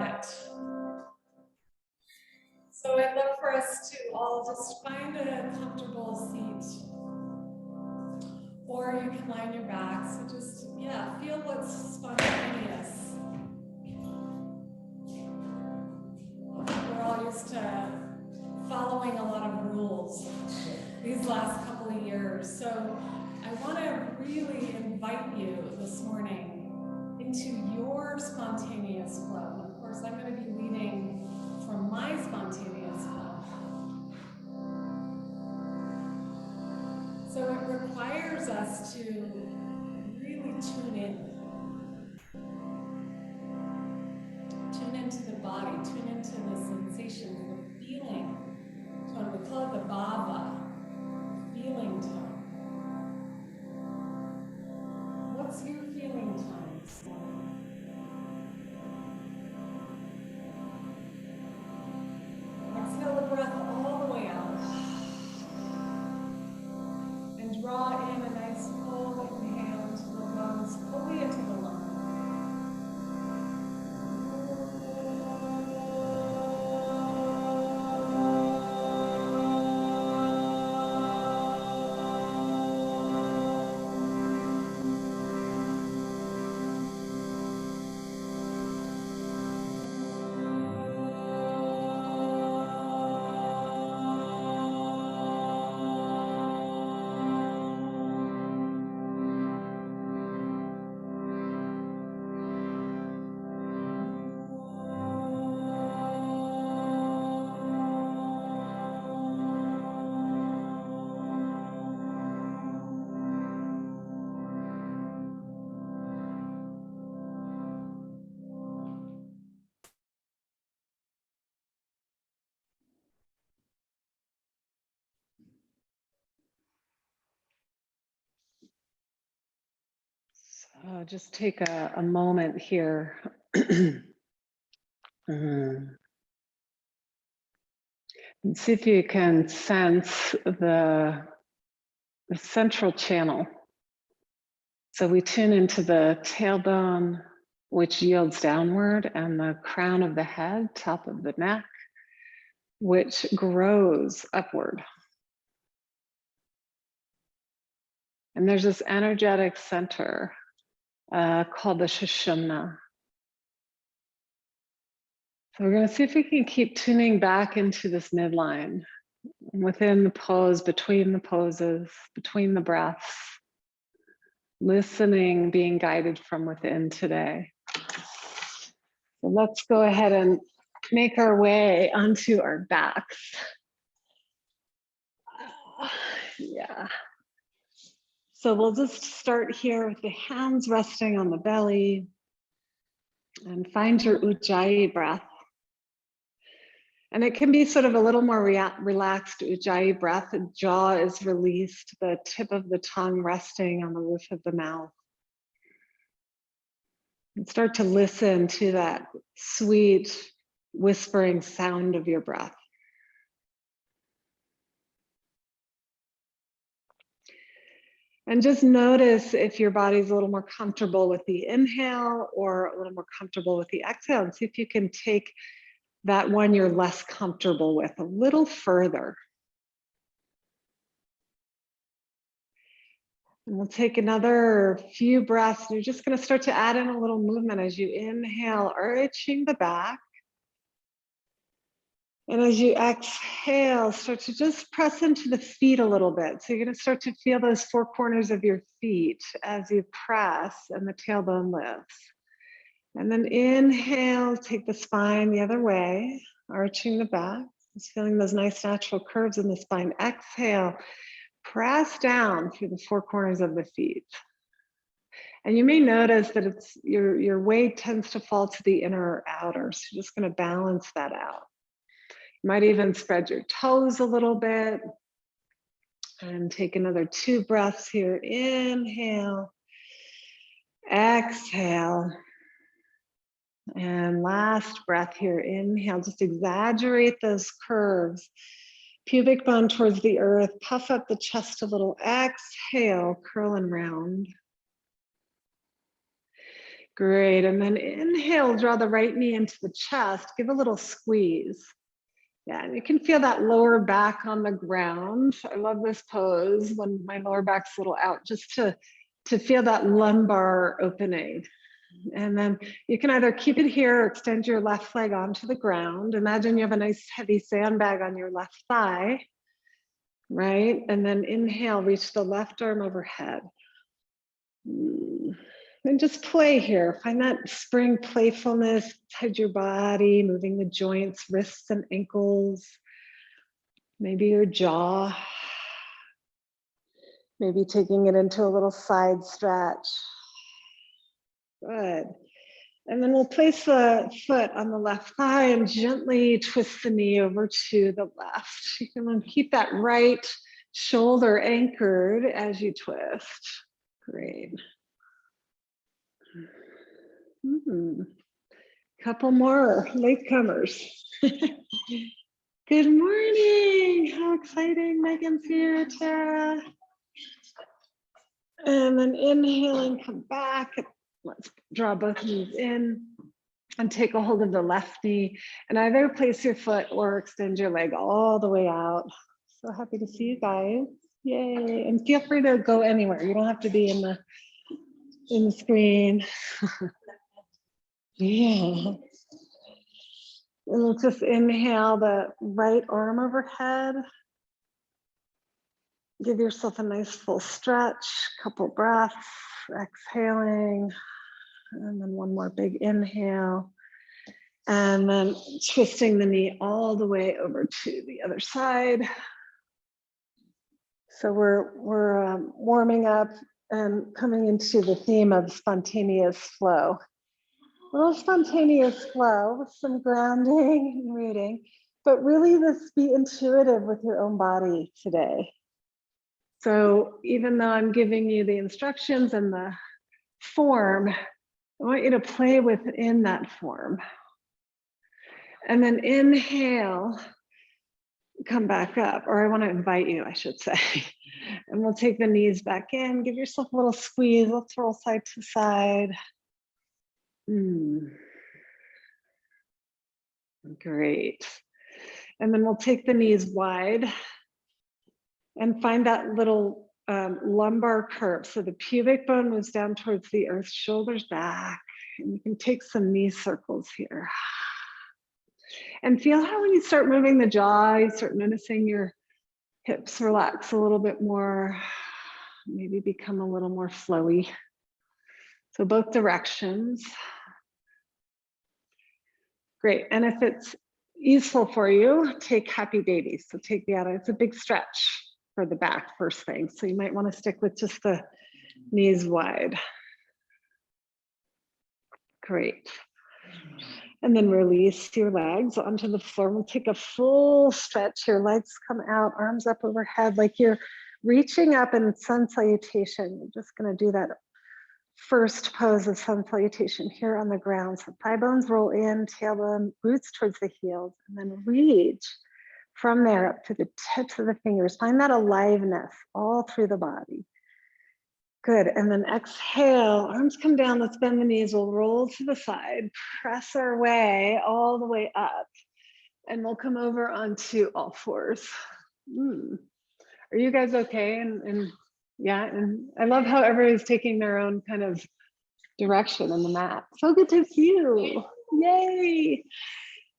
it. So I'd love for us to all just find a comfortable seat. Or you can lie on your back. So just, yeah, feel what's spontaneous. We're all used to following a lot of rules these last couple of years. So I want to really invite you this morning into your spontaneous flow. And of course, I'm going to be leading from my spontaneous flow. So it requires us to really tune in. Tune into the body, tune into the sensation, the feeling tone. We call it the bhava, feeling tone. What's your feeling tone this morning? Exhale the breath all the way out. And draw in a nice full inhale into the lungs, fully into the lungs. Just take a moment here. And see if you can sense the central channel. So we tune into the tailbone, which yields downward, and the crown of the head, top of the neck, which grows upward. And there's this energetic center called the Sushumna. So we're going to see if we can keep tuning back into this midline, within the pose, between the poses, between the breaths, listening, being guided from within today. So let's go ahead and make our way onto our backs. Yeah. So we'll just start here with the hands resting on the belly and find your Ujjayi breath. And it can be sort of a little more relaxed Ujjayi breath. The jaw is released, the tip of the tongue resting on the roof of the mouth. And start to listen to that sweet whispering sound of your breath. And just notice if your body's a little more comfortable with the inhale or a little more comfortable with the exhale, and see if you can take that one you're less comfortable with a little further. And we'll take another few breaths. You're just going to start to add in a little movement as you inhale, arching the back. And as you exhale, start to just press into the feet a little bit. So you're going to start to feel those four corners of your feet as you press and the tailbone lifts. And then inhale, take the spine the other way, arching the back. Just feeling those nice natural curves in the spine. Exhale, press down through the four corners of the feet. And you may notice that it's your weight tends to fall to the inner or outer. So you're just going to balance that out. You might even spread your toes a little bit. And take another 2 breaths here. Inhale, exhale. And last breath here, inhale, just exaggerate those curves. Pubic bone towards the earth, puff up the chest a little, exhale, curl and round. Great, and then inhale, draw the right knee into the chest, give a little squeeze. Yeah, and you can feel that lower back on the ground. I love this pose when my lower back's a little out, just to feel that lumbar opening. And then you can either keep it here or extend your left leg onto the ground. Imagine you have a nice heavy sandbag on your left thigh, right? And then inhale, reach the left arm overhead. And just play here. Find that spring playfulness inside your body, moving the joints, wrists and ankles, maybe your jaw, maybe taking it into a little side stretch. Good. And then we'll place the foot on the left thigh and gently twist the knee over to the left. You can keep that right shoulder anchored as you twist. Great. Couple more latecomers. Good morning. How exciting. Megan's here, Tara. And then inhaling, come back. Let's draw both knees in and take a hold of the left knee and either place your foot or extend your leg all the way out. So happy to see you guys. Yay. And feel free to go anywhere. You don't have to be in the screen. Yeah. And let's just inhale the right arm overhead. Give yourself a nice full stretch, couple breaths, exhaling, and then one more big inhale. And then twisting the knee all the way over to the other side. So we're warming up and coming into the theme of spontaneous flow. A little spontaneous flow with some grounding and rooting, but really just be intuitive with your own body today. So even though I'm giving you the instructions and the form, I want you to play within that form. And then inhale, come back up, or I want to invite you, I should say. And we'll take the knees back in, give yourself a little squeeze. Let's roll side to side. Great. And then we'll take the knees wide and find that little lumbar curve. So the pubic bone moves down towards the earth, shoulders back, and you can take some knee circles here. And feel how when you start moving the jaw, you start noticing your hips relax a little bit more, maybe become a little more flowy. So both directions. Great, and if it's useful for you, take happy baby. So take the other, it's a big stretch for the back first thing. So you might want to stick with just the knees wide. Great. And then release your legs onto the floor. We'll take a full stretch. Your legs come out, arms up overhead, like you're reaching up in sun salutation. You're just going to do that first pose of sun salutation here on the ground. So thigh bones roll in, tailbone, roots towards the heels, and then reach from there up to the tips of the fingers. Find that aliveness all through the body. Good, and then exhale, arms come down, let's bend the knees, we'll roll to the side, press our way all the way up, and we'll come over onto all fours. Are you guys okay? And yeah, and I love how everybody's taking their own kind of direction on the mat. So good to see you, yay.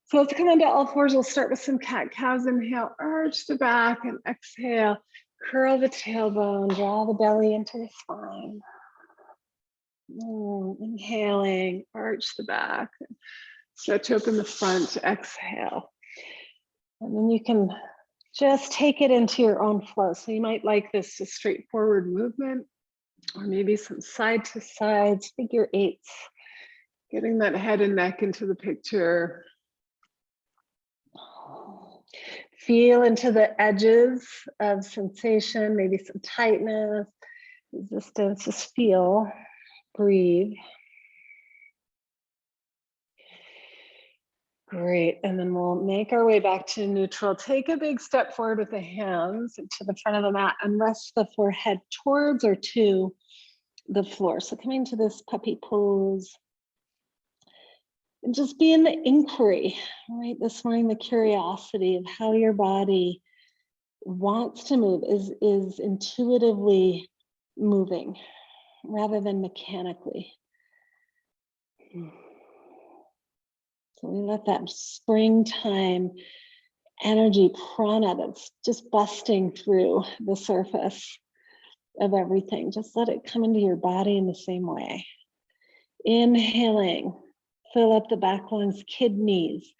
So let's come into all fours, we'll start with some cat-cows, inhale, arch the back, and exhale. Curl the tailbone, draw the belly into the spine. Inhaling, arch the back, stretch open the front, exhale. And then you can just take it into your own flow. So you might like this just straightforward movement, or maybe some side to sides, figure eights, getting that head and neck into the picture. Feel into the edges of sensation, maybe some tightness, resistance, just feel, breathe. Great, and then we'll make our way back to neutral. Take a big step forward with the hands to the front of the mat and rest the forehead towards or to the floor. So coming to this puppy pose. And just be in the inquiry, right? This morning, the curiosity of how your body wants to move is intuitively moving rather than mechanically. So we let that springtime energy, prana, that's just busting through the surface of everything. Just let it come into your body in the same way. Inhaling, fill up the back lungs, kidneys.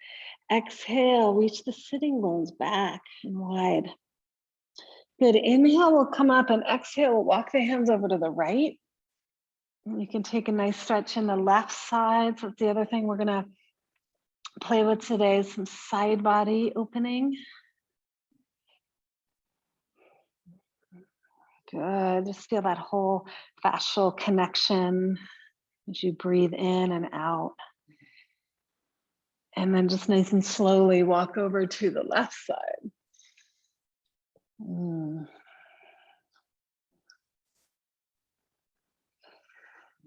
Exhale, reach the sitting bones back and wide. Good. Inhale, we'll come up, and exhale, we'll walk the hands over to the right. And you can take a nice stretch in the left side. So that's the other thing we're gonna play with today, is some side body opening. Good. Just feel that whole fascial connection as you breathe in and out. And then just nice and slowly walk over to the left side.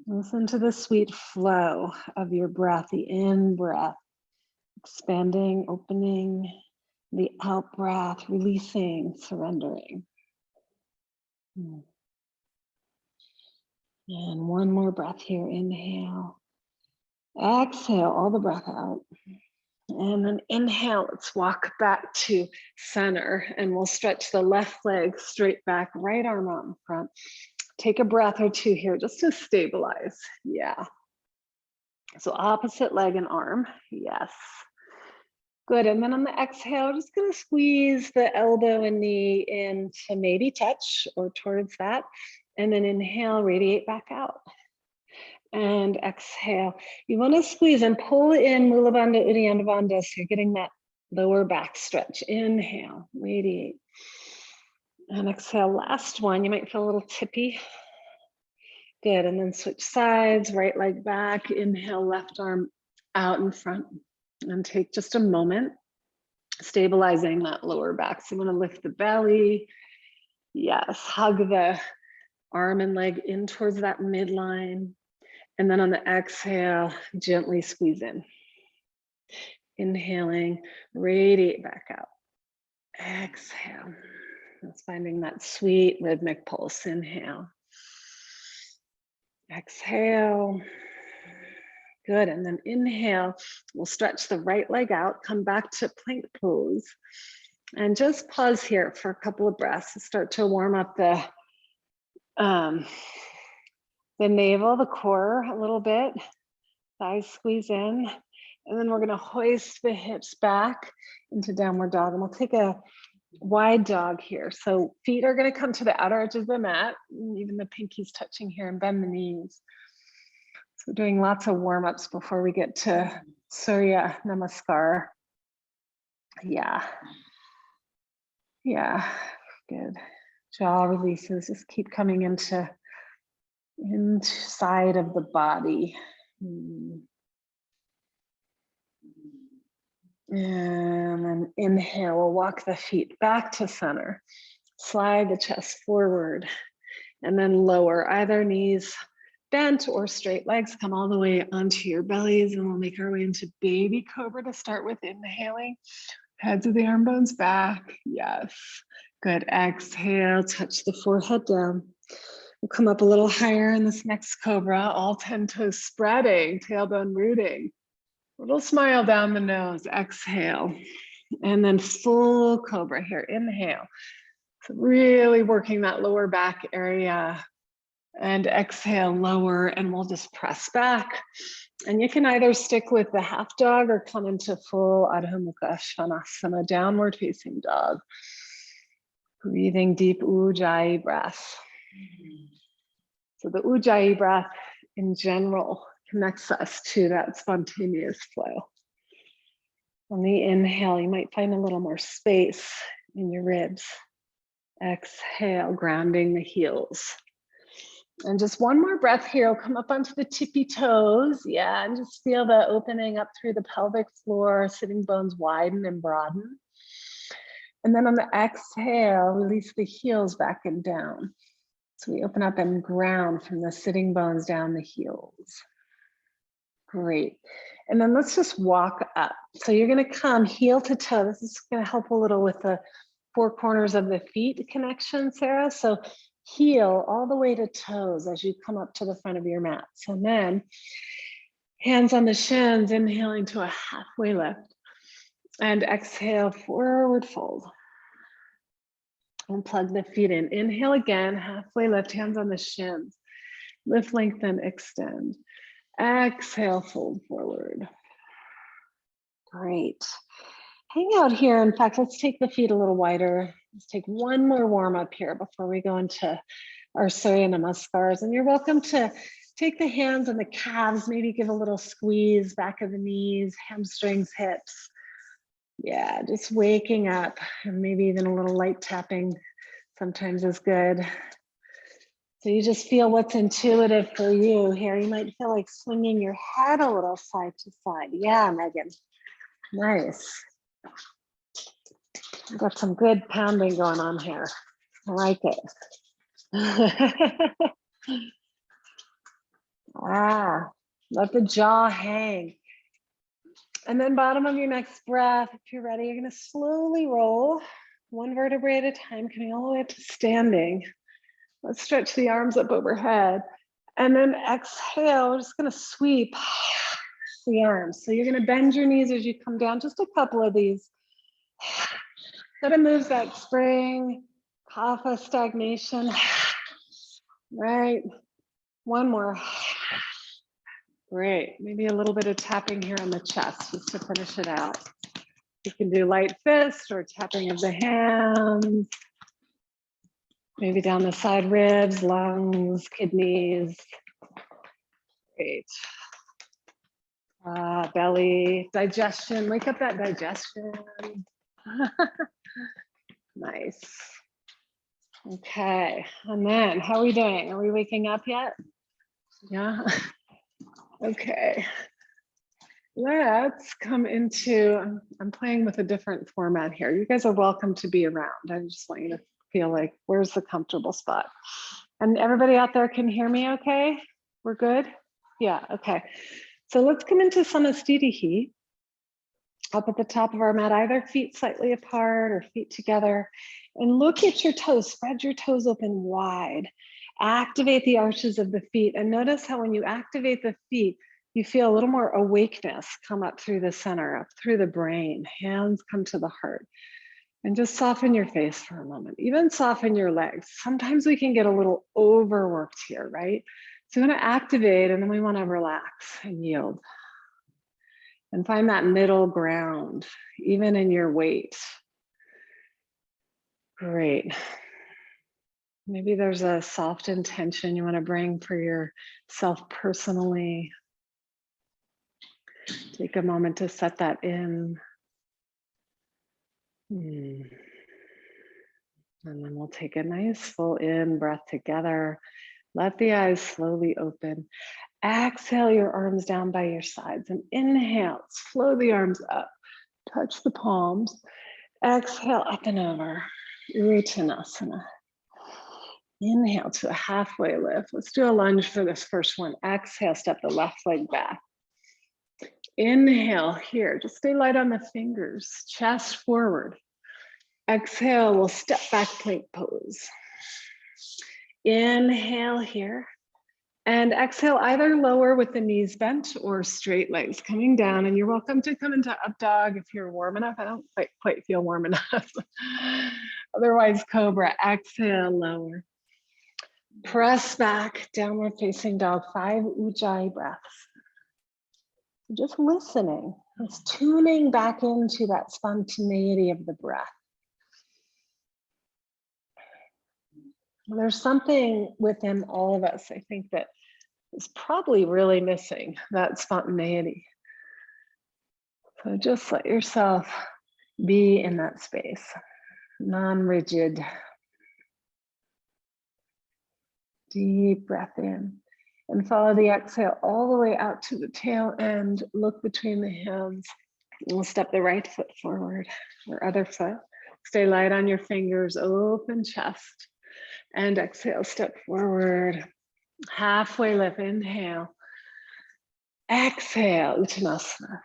Listen to the sweet flow of your breath, the in breath, expanding, opening, the out breath, releasing, surrendering. And one more breath here. Inhale. Exhale all the breath out. And then inhale, let's walk back to center, and we'll stretch the left leg straight back, right arm out in front. Take a breath or two here just to stabilize. Yeah. So opposite leg and arm. Yes. Good. And then on the exhale, just going to squeeze the elbow and knee in to maybe touch or towards that. And then inhale, radiate back out. And exhale. You want to squeeze and pull in Mula Bandha, Uddiyana Bandha, so you're getting that lower back stretch. Inhale, radiate. And exhale, last one. You might feel a little tippy. Good. And then switch sides, right leg back. Inhale, left arm out in front. And take just a moment, stabilizing that lower back. So you want to lift the belly. Yes, hug the arm and leg in towards that midline. And then on the exhale, gently squeeze in. Inhaling, radiate back out. Exhale. That's finding that sweet rhythmic pulse. Inhale. Exhale. Good. And then inhale, we'll stretch the right leg out, come back to plank pose. And just pause here for a couple of breaths to start to warm up the navel, the core a little bit. Thighs squeeze in. And then we're going to hoist the hips back into downward dog. And we'll take a wide dog here. So feet are going to come to the outer edge of the mat, even the pinkies touching here, and bend the knees. So doing lots of warm-ups before we get to Surya Namaskar. Yeah. Yeah, good. Jaw releases, just keep coming inside of the body. And then inhale, we'll walk the feet back to center. Slide the chest forward and then lower, either knees bent or straight legs come all the way onto your bellies, and we'll make our way into baby cobra to start with. Inhaling, heads of the arm bones back. Yes, good. Exhale, touch the forehead down. We'll come up a little higher in this next cobra, all 10 toes spreading, tailbone rooting. Little smile down the nose. Exhale, and then full cobra here. Inhale. So really working that lower back area. And exhale, lower, and we'll just press back. And you can either stick with the half dog or come into full Adho Mukha Svanasana, downward facing dog. Breathing deep Ujjayi breath. So the Ujjayi breath in general connects us to that spontaneous flow. On the inhale, you might find a little more space in your ribs. Exhale, grounding the heels. And just one more breath here. We'll come up onto the tippy toes. Yeah, and just feel the opening up through the pelvic floor, sitting bones widen and broaden. And then on the exhale, release the heels back and down. So we open up and ground from the sitting bones down the heels. Great. And then let's just walk up. So you're going to come heel to toe. This is going to help a little with the four corners of the feet connection, Sarah. So heel all the way to toes as you come up to the front of your mat. So then hands on the shins, inhaling to a halfway lift. And exhale, forward fold. And plug the feet in. Inhale again, halfway lift, hands on the shins. Lift, lengthen, extend. Exhale, fold forward. Great. Hang out here. In fact, let's take the feet a little wider. Let's take one more warm up here before we go into our Surya Namaskars. And you're welcome to take the hands on the calves, maybe give a little squeeze, back of the knees, hamstrings, hips. Yeah, just waking up, and maybe even a little light tapping sometimes is good. So you just feel what's intuitive for you here. You might feel like swinging your head a little side to side. Yeah, Megan. Nice. We've got some good pounding going on here. I like it. Let the jaw hang. And then bottom of your next breath, if you're ready, you're going to slowly roll one vertebrae at a time, coming all the way up to standing. Let's stretch the arms up overhead. And then exhale, we're just going to sweep the arms. So you're going to bend your knees as you come down, just a couple of these. That moves that spring, kapha stagnation. Right. One more. Great. Maybe a little bit of tapping here on the chest just to finish it out. You can do light fist or tapping of the hands. Maybe down the side ribs, lungs, kidneys. Great. Belly, digestion, wake up that digestion. Nice. Okay, and then how are we doing? Are we waking up yet? Yeah. Okay. Let's come into, I'm playing with a different format here. You guys are welcome to be around. I just want you to feel like, where's the comfortable spot? And everybody out there can hear me okay? We're good? Yeah, okay. So let's come into Samastitihi. Up at the top of our mat, either feet slightly apart or feet together. And look at your toes, spread your toes open wide. Activate the arches of the feet. And notice how when you activate the feet, you feel a little more awakeness come up through the center, up through the brain. Hands come to the heart. And just soften your face for a moment. Even soften your legs. Sometimes we can get a little overworked here, right? So we want to activate and then we want to relax and yield. And find that middle ground, even in your weight. Great. Maybe there's a soft intention you want to bring for yourself personally. Take a moment to set that in. And then we'll take a nice full in breath together. Let the eyes slowly open. Exhale your arms down by your sides and inhale, flow the arms up, touch the palms. Exhale up and over, Uttanasana. Inhale to a halfway lift. Let's do a lunge for this first one. Exhale, step the left leg back. Inhale here, just stay light on the fingers, chest forward. Exhale, we'll step back plank pose. Inhale here. And exhale, either lower with the knees bent or straight legs coming down. And you're welcome to come into up dog if you're warm enough. I don't quite feel warm enough. Otherwise, cobra. Exhale, lower. Press back, downward facing dog, 5 ujjayi breaths. Just listening, just tuning back into that spontaneity of the breath. There's something within all of us, I think, that is probably really missing, that spontaneity. So just let yourself be in that space, non-rigid. Deep breath in and follow the exhale all the way out to the tail end. Look between the hands. We'll step the right foot forward or other foot. Stay light on your fingers, open chest. And exhale, step forward. Halfway lift, inhale. Exhale, Uttanasana.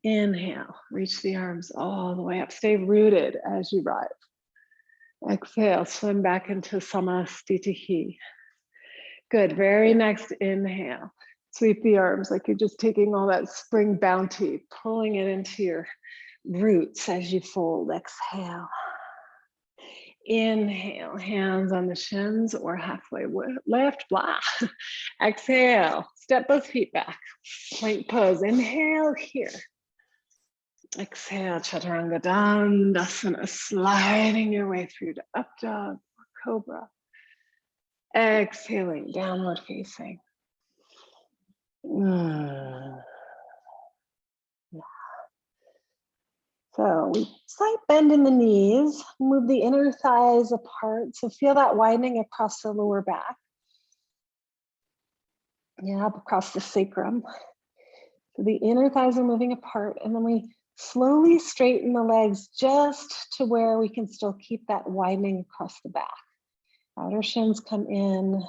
Inhale, reach the arms all the way up. Stay rooted as you rise. Exhale, swim back into Samastitihi. Good, very next inhale. Sweep the arms like you're just taking all that spring bounty, pulling it into your roots as you fold. Exhale. Inhale, hands on the shins or halfway lift, blah. Exhale, step both feet back. Plank pose, inhale here. Exhale, Chaturanga Dandasana, sliding your way through to up dog or cobra. Exhaling, downward facing. So we slight bend in the knees, move the inner thighs apart. So feel that widening across the lower back. Yeah, up across the sacrum. So the inner thighs are moving apart, and then we slowly straighten the legs just to where we can still keep that widening across the back. Outer shins come in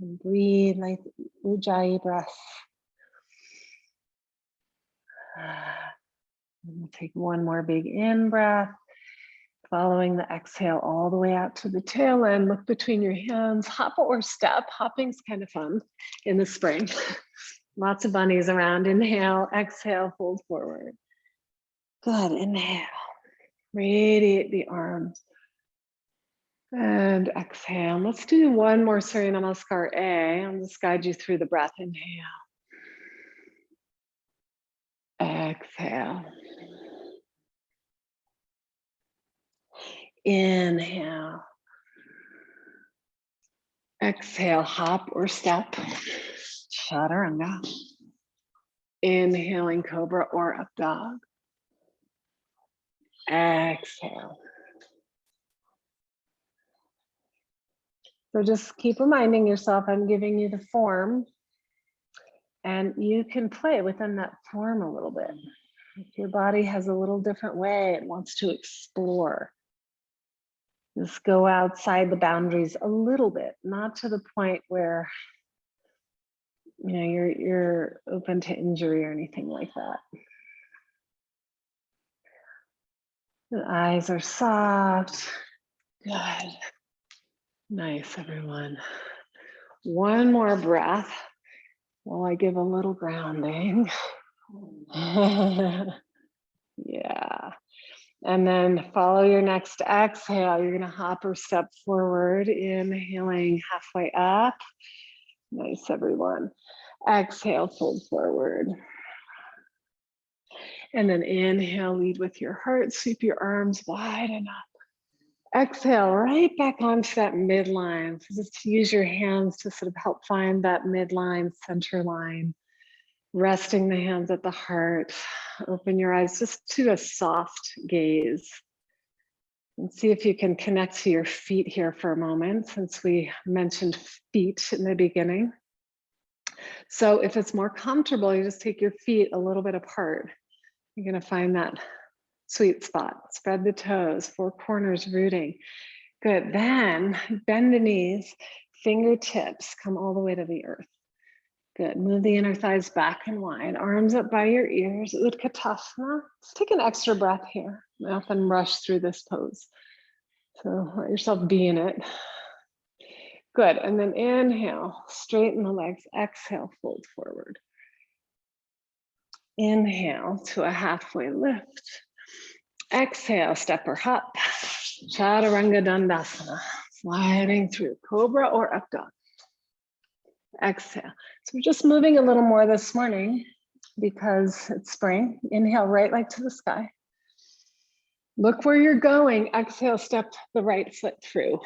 and breathe, nice Ujjayi breath. And we'll take one more big in breath, following the exhale all the way out to the tail end. Look between your hands, hop or step. Hopping's kind of fun in the spring. Lots of bunnies around. Inhale, exhale, fold forward. Good, inhale. Radiate the arms. And exhale. Let's do one more Surya Namaskar A. I'll just guide you through the breath. Inhale. Exhale. Inhale. Exhale, hop or step. Chaturanga. Inhaling cobra or up dog. Exhale. So just keep reminding yourself, I'm giving you the form, and you can play within that form a little bit. If your body has a little different way it wants to explore, just go outside the boundaries a little bit, not to the point where you're open to injury or anything like that. The eyes are soft. Good. Nice, everyone. One more breath while I give a little grounding. Yeah. And then follow your next exhale. You're going to hop or step forward, inhaling halfway up. Nice, everyone. Exhale, fold forward. And then inhale, lead with your heart. Sweep your arms wide and up. Exhale, right back onto that midline. So just use your hands to sort of help find that midline, center line. Resting the hands at the heart. Open your eyes just to a soft gaze. And see if you can connect to your feet here for a moment, since we mentioned feet in the beginning. So if it's more comfortable, you just take your feet a little bit apart. You're going to find that sweet spot. Spread the toes, four corners rooting. Good. Then bend the knees, fingertips come all the way to the earth. Good. Move the inner thighs back and wide. Arms up by your ears. Utkatasana. Let's take an extra breath here. We often rush through this pose. So let yourself be in it. Good. And then inhale, straighten the legs. Exhale, fold forward. Inhale to a halfway lift. Exhale, step or hop. Chaturanga Dandasana. Sliding through cobra or up dog. Exhale. So we're just moving a little more this morning because it's spring. Inhale, right leg to the sky. Look where you're going. Exhale, step the right foot through.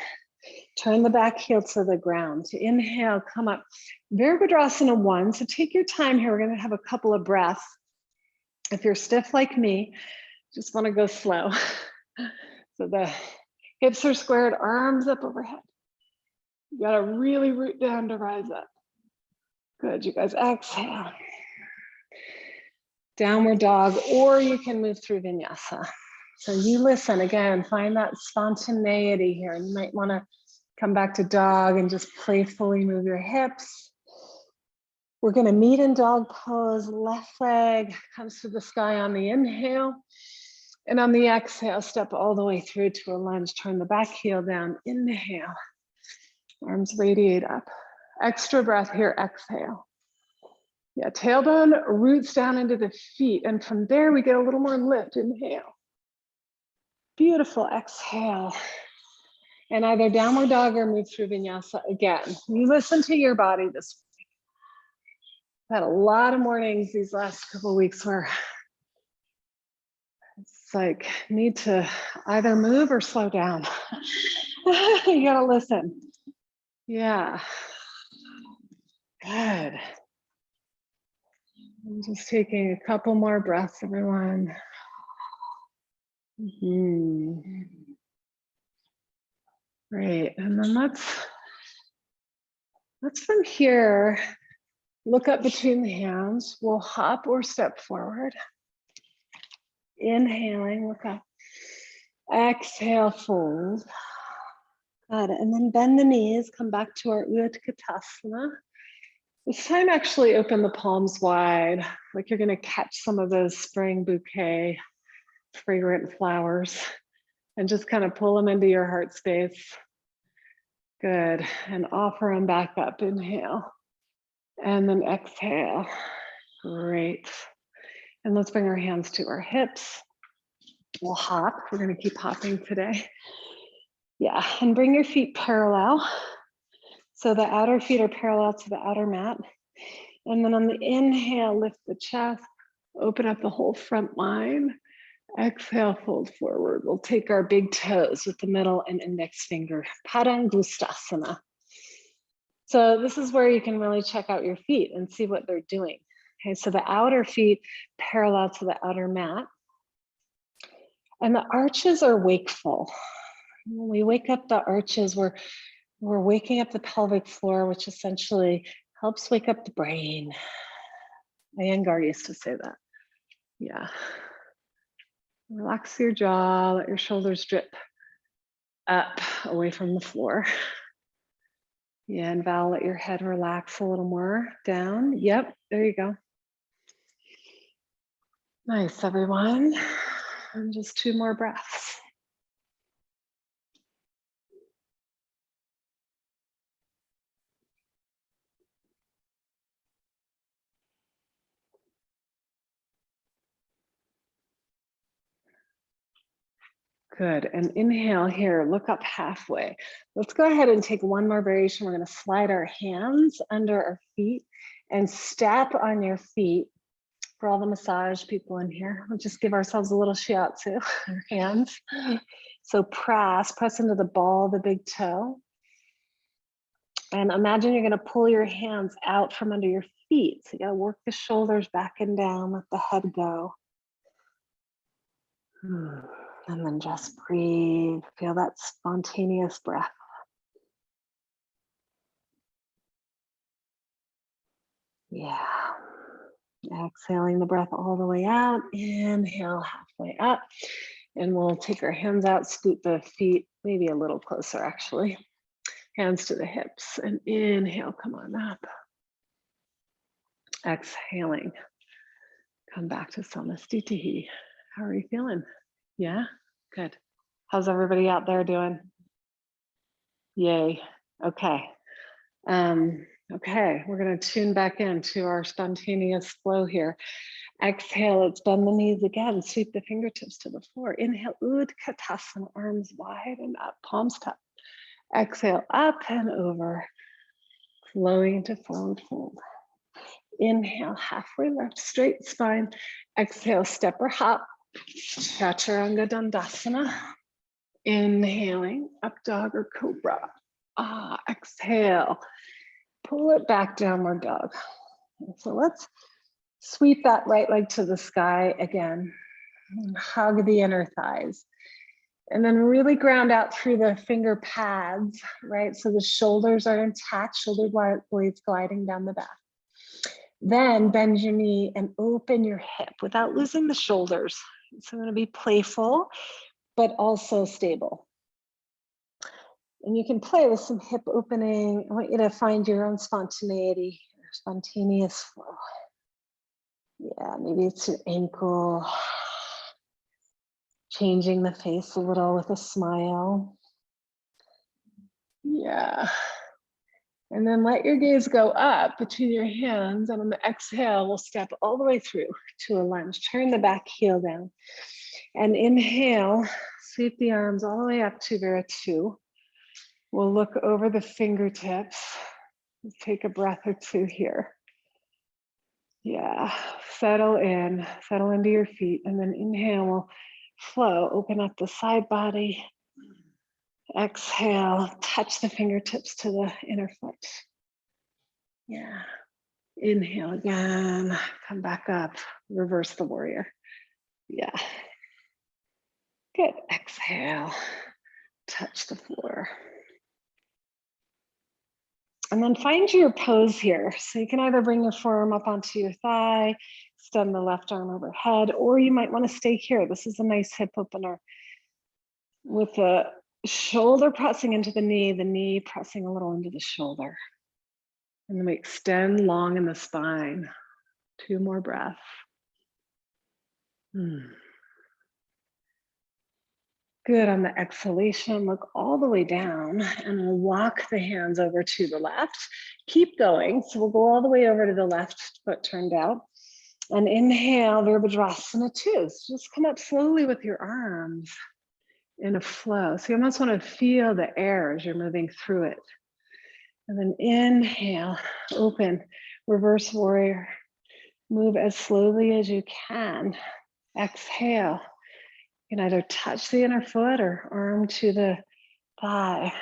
Turn the back heel to the ground. Inhale, come up. Virabhadrasana 1. So take your time here. We're going to have a couple of breaths. If you're stiff like me, just want to go slow. So the hips are squared, arms up overhead. You got to really root down to rise up. Good, you guys. Exhale. Downward dog, or you can move through vinyasa. So you listen again, find that spontaneity here. You might want to come back to dog and just playfully move your hips. We're going to meet in dog pose. Left leg comes to the sky on the inhale. And on the exhale, step all the way through to a lunge. Turn the back heel down. Inhale. Arms radiate up. Extra breath here. Exhale. Yeah, tailbone roots down into the feet. And from there, we get a little more lift. Inhale. Beautiful. Exhale. And either downward dog or move through vinyasa again. You listen to your body this week. I've had a lot of mornings these last couple of weeks where it's like need to either move or slow down. You gotta listen. Yeah. Good. I'm just taking a couple more breaths, everyone. Great. And then let's from here look up between the hands. We'll hop or step forward. Inhaling, look up. Exhale, fold. Good. And then bend the knees, come back to our Utkatasana. This time actually open the palms wide, like you're gonna catch some of those spring bouquet fragrant flowers and just kind of pull them into your heart space. Good. And offer them back up. Inhale. And then exhale. Great. And let's bring our hands to our hips. We'll hop. We're going to keep hopping today. Yeah. And bring your feet parallel. So the outer feet are parallel to the outer mat. And then on the inhale, lift the chest, open up the whole front line. Exhale, fold forward. We'll take our big toes with the middle and index finger. Padangustasana. So this is where you can really check out your feet and see what they're doing. Okay, so the outer feet parallel to the outer mat. And the arches are wakeful. When we wake up the arches, we're waking up the pelvic floor, which essentially helps wake up the brain. Iyengar used to say that. Yeah. Relax your jaw, let your shoulders drip up away from the floor. Yeah, and Val, let your head relax a little more down. Yep, there you go. Nice, everyone. And just 2 more breaths. Good, and inhale here, look up halfway. Let's go ahead and take one more variation. We're gonna slide our hands under our feet and step on your feet. For all the massage people in here, we'll just give ourselves a little shiatsu, our hands. So press into the ball of the big toe. And imagine you're gonna pull your hands out from under your feet. So you gotta work the shoulders back and down, let the head go. And then just breathe, feel that spontaneous breath. Yeah. Exhaling the breath all the way out. Inhale halfway up. And we'll take our hands out, scoot the feet maybe a little closer actually. Hands to the hips and inhale, come on up. Exhaling, come back to Samastitihi. How are you feeling? Yeah, good. How's everybody out there doing? Yay, okay. Okay, we're gonna tune back into our spontaneous flow here. Exhale, let's bend the knees again, sweep the fingertips to the floor. Inhale, Utkatasana, arms wide and up, palms tucked. Exhale, up and over, flowing to forward fold. Inhale, halfway left, straight spine. Exhale, step or hop, Chaturanga Dandasana. Inhaling, up dog or cobra. Exhale, pull it back, downward dog. So let's sweep that right leg to the sky again. And hug the inner thighs. And then really ground out through the finger pads, right? So the shoulders are intact, shoulder blades gliding down the back. Then bend your knee and open your hip without losing the shoulders. So I'm going to be playful, but also stable. And you can play with some hip opening. I want you to find your own spontaneity. spontaneous flow. Yeah, maybe it's your ankle. Changing the face a little with a smile. Yeah. And then let your gaze go up between your hands, and on the exhale, we'll step all the way through to a lunge. Turn the back heel down. And inhale, sweep the arms all the way up to Viratu. We'll look over the fingertips. Take a breath or two here. Yeah, settle into your feet, and then inhale, we'll flow, open up the side body. Exhale, touch the fingertips to the inner foot. Yeah, inhale again, come back up, reverse the warrior. Yeah, good, exhale, touch the floor. And then find your pose here. So you can either bring your forearm up onto your thigh, extend the left arm overhead, or you might want to stay here. This is a nice hip opener with the shoulder pressing into the knee pressing a little into the shoulder. And then we extend long in the spine. 2 more breaths. Good, on the exhalation, look all the way down, and we'll walk the hands over to the left. Keep going, so we'll go all the way over to the left foot turned out. And inhale, Virabhadrasana 2. So just come up slowly with your arms in a flow. So you almost want to feel the air as you're moving through it. And then inhale, open, reverse warrior. Move as slowly as you can. Exhale. You can either touch the inner foot or arm to the thigh.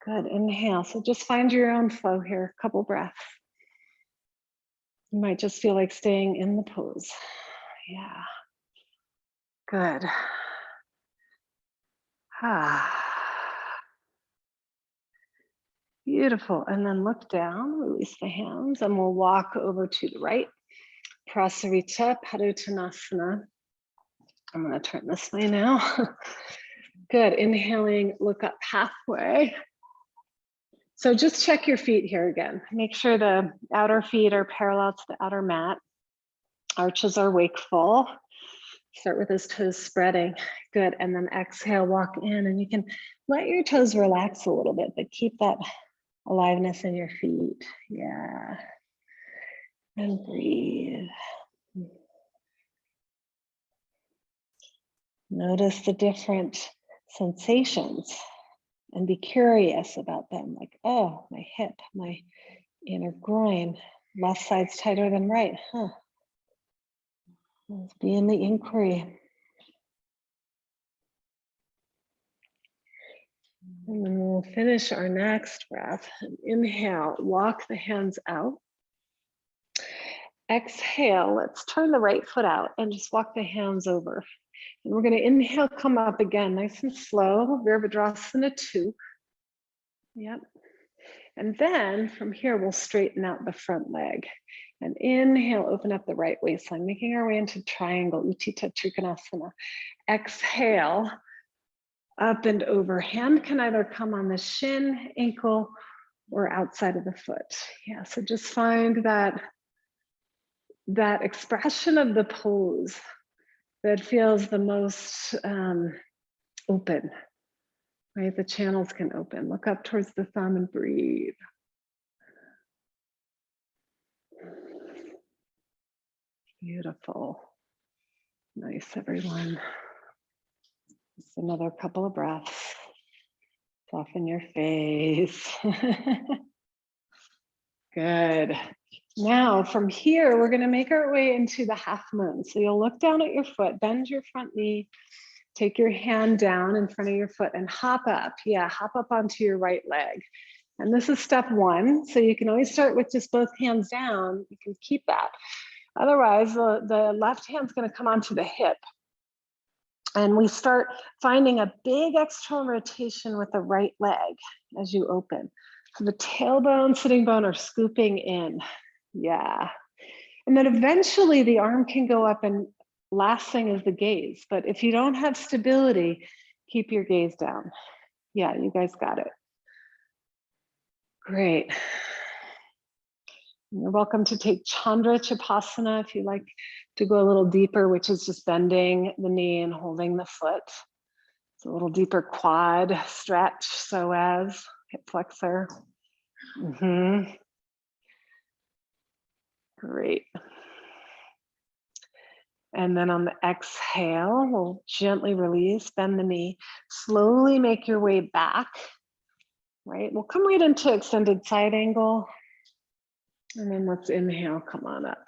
Good, inhale. So just find your own flow here, a couple breaths. You might just feel like staying in the pose. Yeah, good. Beautiful, and then look down, release the hands, and we'll walk over to the right. Prasarita Padottanasana. I'm gonna turn this way now. Good, inhaling, look up halfway. So just check your feet here again. Make sure the outer feet are parallel to the outer mat. Arches are wakeful. Start with those toes spreading. Good, and then exhale, walk in, and you can let your toes relax a little bit, but keep that aliveness in your feet. Yeah, and breathe. Notice the different sensations and be curious about them. Like, oh, my hip, my inner groin, left side's tighter than right, huh? Let's be in the inquiry. And then we'll finish our next breath. Inhale, walk the hands out. Exhale, let's turn the right foot out and just walk the hands over. And we're going to inhale, come up again, nice and slow. Virabhadrasana 2. Yep. And then from here, we'll straighten out the front leg. And inhale, open up the right waistline, making our way into triangle, Utthita Trikonasana. Exhale, up and over. Hand can either come on the shin, ankle, or outside of the foot. Yeah, so just find that expression of the pose that feels the most open, right? The channels can open. Look up towards the thumb and breathe. Beautiful. Nice, everyone. Just another couple of breaths. Soften your face. Good. Now from here, we're going to make our way into the half moon. So you'll look down at your foot, bend your front knee, take your hand down in front of your foot and hop up. Yeah, hop up onto your right leg. And this is step 1. So you can always start with just both hands down. You can keep that. Otherwise, the left hand's going to come onto the hip. And we start finding a big external rotation with the right leg as you open. So the tailbone, sitting bone are scooping in. Yeah. And then eventually the arm can go up, and last thing is the gaze. But if you don't have stability, keep your gaze down. Yeah, you guys got it. Great. You're welcome to take Chandra Chapasana if you like to go a little deeper, which is just bending the knee and holding the foot. It's a little deeper quad stretch, psoas, hip flexor. Great. And then on the exhale, we'll gently release, bend the knee, slowly make your way back, right? We'll come right into extended side angle. And then let's inhale, come on up.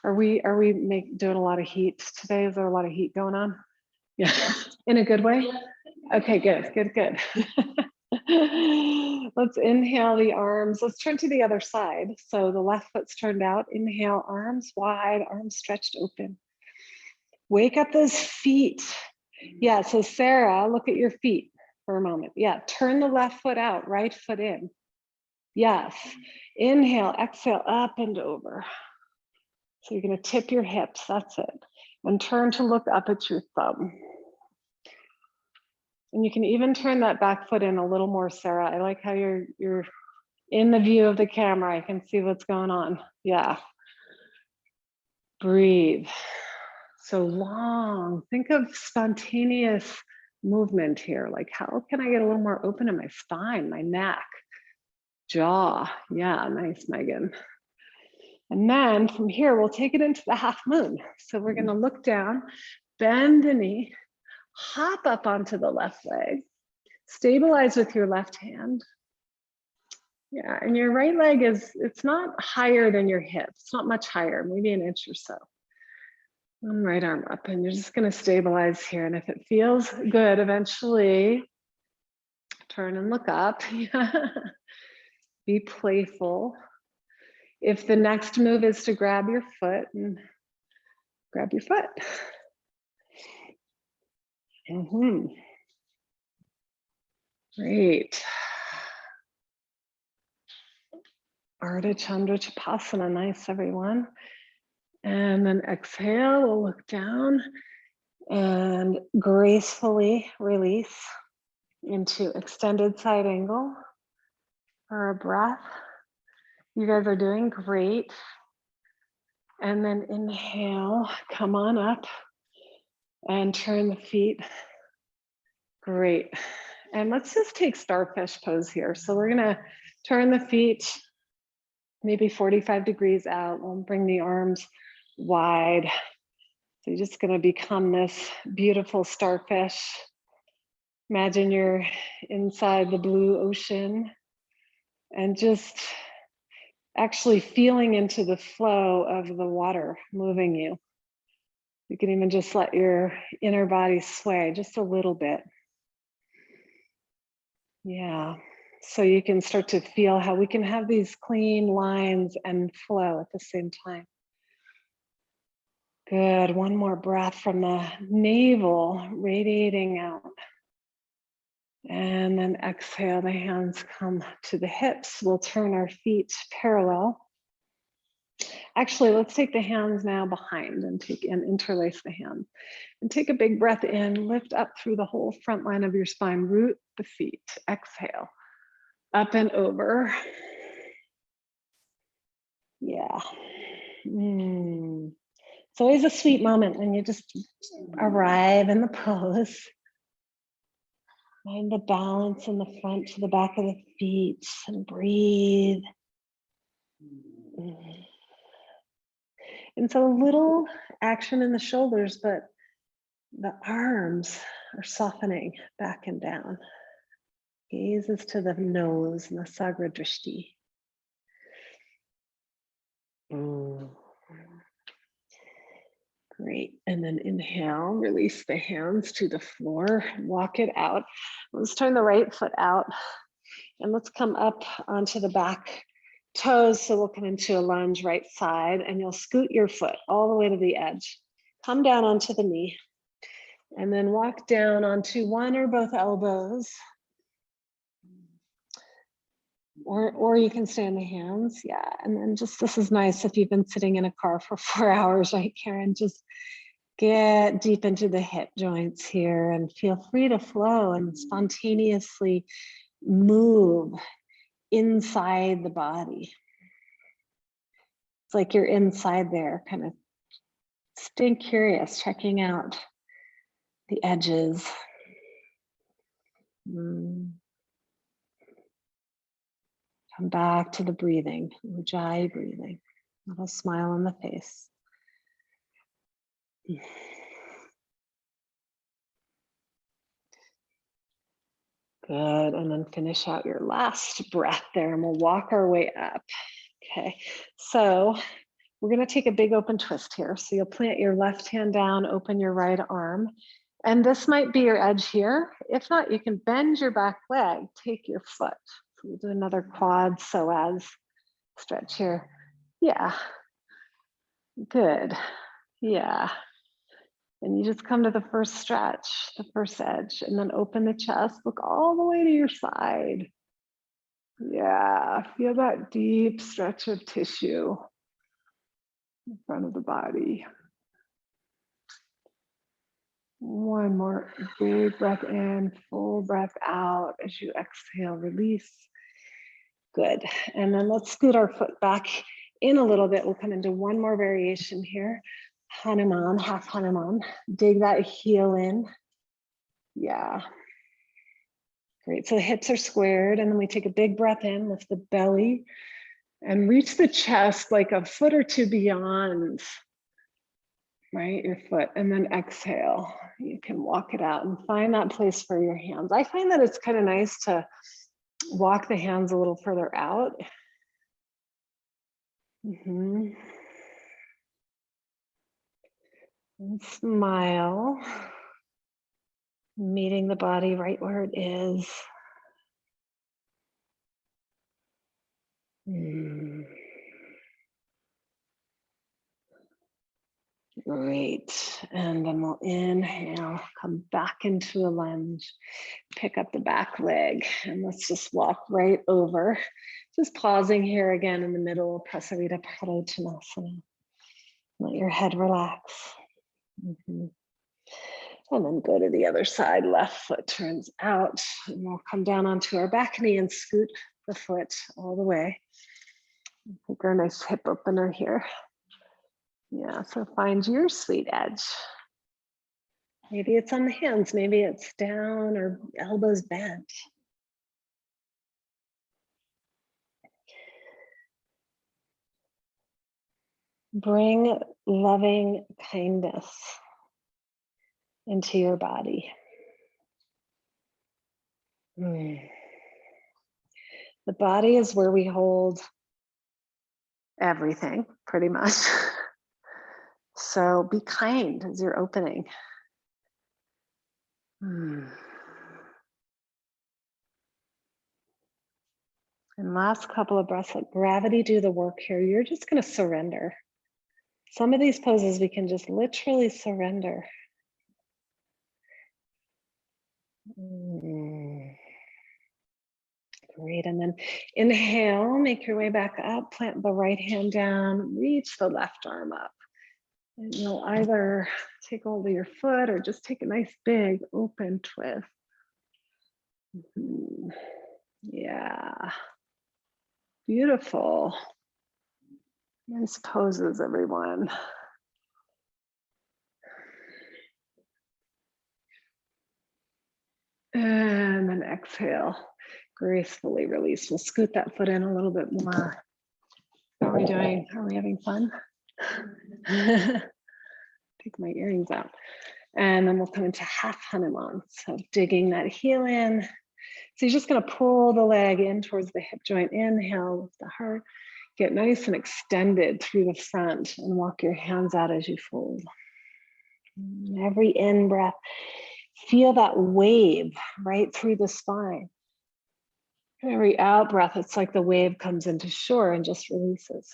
Are we doing a lot of heat today? Is there a lot of heat going on? Yeah, in a good way? Okay, good. Let's inhale the arms. Let's turn to the other side. So the left foot's turned out. Inhale, arms wide, arms stretched open. Wake up those feet. Yeah, so Sarah, look at your feet for a moment. Yeah, turn the left foot out, right foot in. Yes, inhale, exhale, up and over. So you're gonna tip your hips, that's it. And turn to look up at your thumb. And you can even turn that back foot in a little more, Sarah. I like how you're in the view of the camera. I can see what's going on. Yeah. Breathe. So long. Think of spontaneous movement here. Like, how can I get a little more open in my spine, my neck, jaw? Yeah, nice, Megan. And then from here, we'll take it into the half moon. So we're going to look down, bend the knee, hop up onto the left leg, stabilize with your left hand. Yeah, and your right leg it's not higher than your hip. It's not much higher, maybe an inch or so. And right arm up, and you're just going to stabilize here. And if it feels good, eventually turn and look up. Be playful. If the next move is to grab your foot, and grab your foot. Great. Ardha Chandra Chapasana, nice everyone. And then exhale, we'll look down and gracefully release into extended side angle for a breath. You guys are doing great. And then inhale, come on up and turn the feet. Great. And let's just take starfish pose here. So we're gonna turn the feet maybe 45 degrees out. We'll bring the arms wide. So you're just gonna become this beautiful starfish. Imagine you're inside the blue ocean and just actually feeling into the flow of the water moving you. You can even just let your inner body sway just a little bit. Yeah, so you can start to feel how we can have these clean lines and flow at the same time. Good, one more breath from the navel, radiating out. And then exhale, the hands come to the hips. We'll turn our feet parallel. Actually, let's take the hands now behind and interlace the hands. And take a big breath in, lift up through the whole front line of your spine, root the feet, exhale, up and over. Yeah. It's always a sweet moment when you just arrive in the pose. Find the balance in the front to the back of the feet and breathe. And so a little action in the shoulders, but the arms are softening back and down. Gazes to the nose and the Sagra Drishti. Great. And then inhale, release the hands to the floor, walk it out. Let's turn the right foot out and let's come up onto the back toes. So we'll come into a lunge right side and you'll scoot your foot all the way to the edge. Come down onto the knee and then walk down onto one or both elbows. Or you can stay on the hands, yeah. And then just, this is nice if you've been sitting in a car for 4 hours, right, Karen? Just get deep into the hip joints here and feel free to flow and spontaneously move inside the body. It's like you're inside there, kind of staying curious, checking out the edges. Come back to the breathing, Ujjayi breathing, little smile on the face. Good, and then finish out your last breath there, and we'll walk our way up. Okay, so we're gonna take a big open twist here. So you'll plant your left hand down, open your right arm, and this might be your edge here. If not, you can bend your back leg, take your foot. So we'll do another quad psoas stretch here. Yeah, good, yeah. And you just come to the first stretch, the first edge, and then open the chest, look all the way to your side. Yeah, feel that deep stretch of tissue in front of the body. One more big breath in, full breath out as you exhale, release. Good, and then let's scoot our foot back in a little bit. We'll come into one more variation here. Hanuman, half Hanuman. Dig that heel in. Yeah. Great, so the hips are squared, and then we take a big breath in, lift the belly, and reach the chest like a foot or two beyond, right, your foot, and then exhale. You can walk it out and find that place for your hands. I find that it's kind of nice to walk the hands a little further out. And smile, meeting the body right where it is. Great, and then we'll inhale, come back into a lunge, pick up the back leg, and let's just walk right over. Just pausing here again in the middle, Prasarita Padottanasana. Let your head relax. And then go to the other side, left foot turns out, and we'll come down onto our back knee and scoot the foot all the way. Take our nice hip opener here. Yeah, so find your sweet edge. Maybe it's on the hands, maybe it's down or elbows bent. Bring loving kindness into your body. The body is where we hold everything, pretty much. So be kind as you're opening. And last couple of breaths, let gravity do the work here. You're just going to surrender. Some of these poses we can just literally surrender. Great, and then inhale, make your way back up, plant the right hand down, reach the left arm up. And you'll either take hold of your foot or just take a nice big open twist. Yeah, beautiful. Nice poses, everyone. And then exhale, gracefully release. We'll scoot that foot in a little bit more. How are we doing? Are we having fun? Take my earrings out. And then we'll come into half Hanuman. So digging that heel in. So you're just going to pull the leg in towards the hip joint. Inhale with the heart. Get nice and extended through the front and walk your hands out as you fold. Every in breath, feel that wave right through the spine. Every out breath, it's like the wave comes into shore and just releases.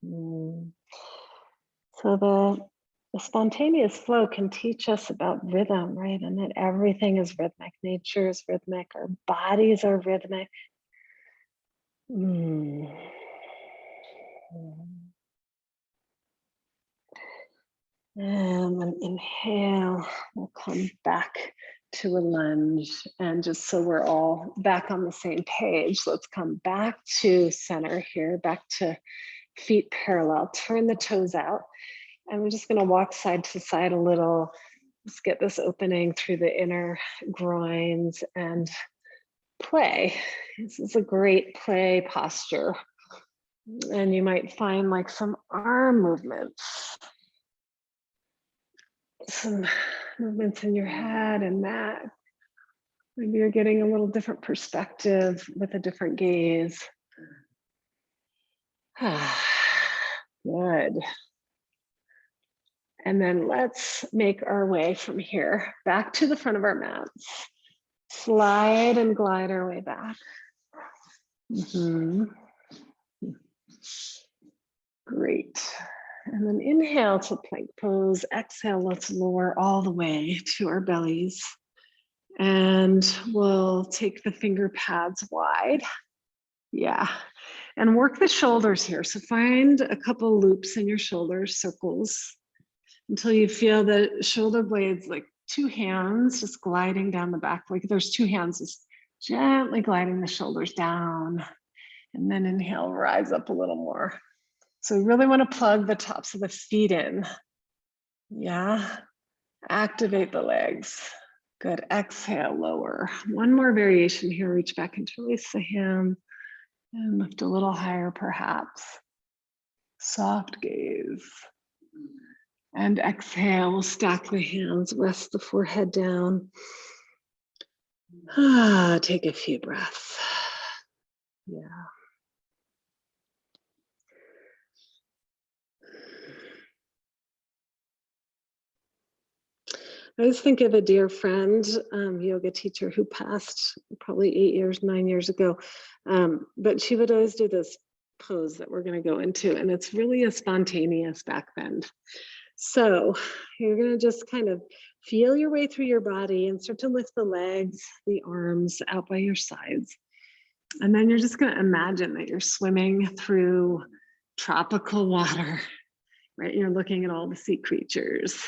So the spontaneous flow can teach us about rhythm, right? And that everything is rhythmic. Nature is rhythmic. Our bodies are rhythmic. And then inhale, we'll come back to a lunge. And just so we're all back on the same page, let's come back to center here, back to feet parallel, turn the toes out. And we're just gonna walk side to side a little. Let's get this opening through the inner groins and play. This is a great play posture. And you might find like some arm movements, some movements in your head and neck. Maybe you're getting a little different perspective with a different gaze. Good. And then let's make our way from here back to the front of our mats. Slide and glide our way back. Great. And then inhale to plank pose. Exhale, let's lower all the way to our bellies. And we'll take the finger pads wide. Yeah. And work the shoulders here. So find a couple loops in your shoulders, circles, until you feel the shoulder blades like two hands just gliding down the back. Like there's two hands just gently gliding the shoulders down. And then inhale, rise up a little more. So we really want to plug the tops of the feet in. Yeah. Activate the legs. Good. Exhale, lower. One more variation here. Reach back and release the hand and lift a little higher, perhaps. Soft gaze. And exhale, we'll stack the hands, rest the forehead down. Take a few breaths. Yeah. I always think of a dear friend, yoga teacher who passed probably 9 years ago. But she would always do this pose that we're going to go into, and it's really a spontaneous back bend. So you're going to just kind of feel your way through your body and start to lift the legs, the arms out by your sides. And then you're just going to imagine that you're swimming through tropical water, right? You're looking at all the sea creatures.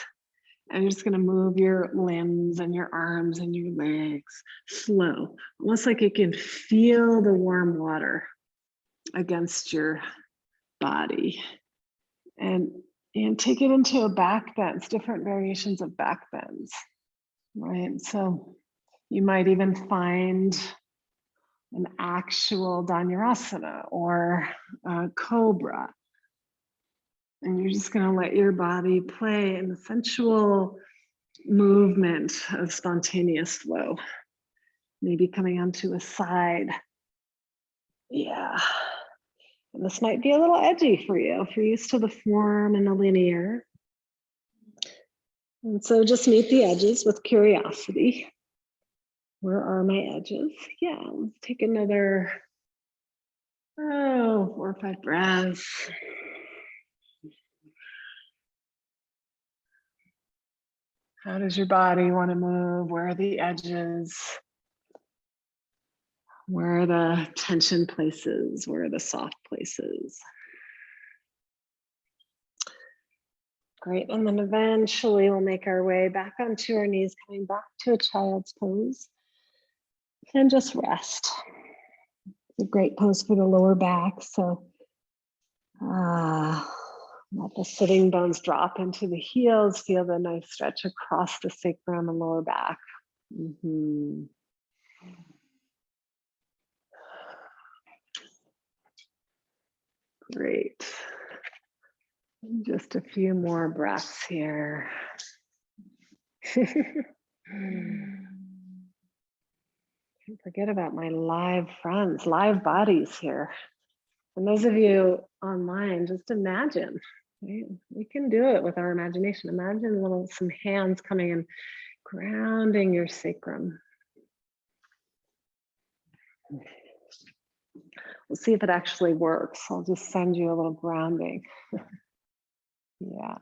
And you're just going to move your limbs and your arms and your legs slow, almost like you can feel the warm water against your body. And take it into a back bends, different variations of back bends, right? So you might even find an actual Dhanurasana or a cobra. And you're just going to let your body play in the sensual movement of spontaneous flow. Maybe coming onto a side. Yeah. And this might be a little edgy for you if you're used to the form and the linear. And so just meet the edges with curiosity. Where are my edges? Yeah, let's take another 4 or 5 breaths. How does your body want to move? Where are the edges? Where are the tension places? Where are the soft places? Great, and then eventually we'll make our way back onto our knees, coming back to a child's pose. And just rest. It's a great pose for the lower back, so let the sitting bones drop into the heels. Feel the nice stretch across the sacrum and lower back. Great. Just a few more breaths here. Can't forget about my live friends, live bodies here. And those of you online, just imagine. Right? We can do it with our imagination. Imagine some hands coming and grounding your sacrum. We'll see if it actually works. I'll just send you a little grounding. Yeah.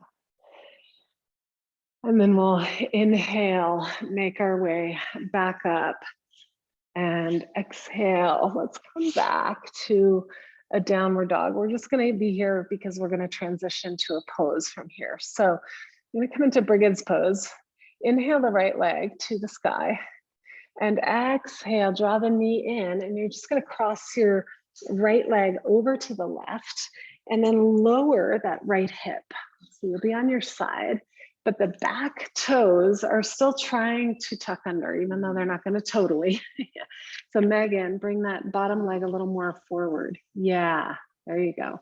And then we'll inhale, make our way back up, and exhale. Let's come back to a downward dog. We're just going to be here because we're going to transition to a pose from here. So I'm going to come into Brigid's pose. Inhale the right leg to the sky. And exhale, draw the knee in, and you're just gonna cross your right leg over to the left and then lower that right hip. So you'll be on your side, but the back toes are still trying to tuck under, even though they're not gonna totally. So Megan, bring that bottom leg a little more forward. Yeah, there you go.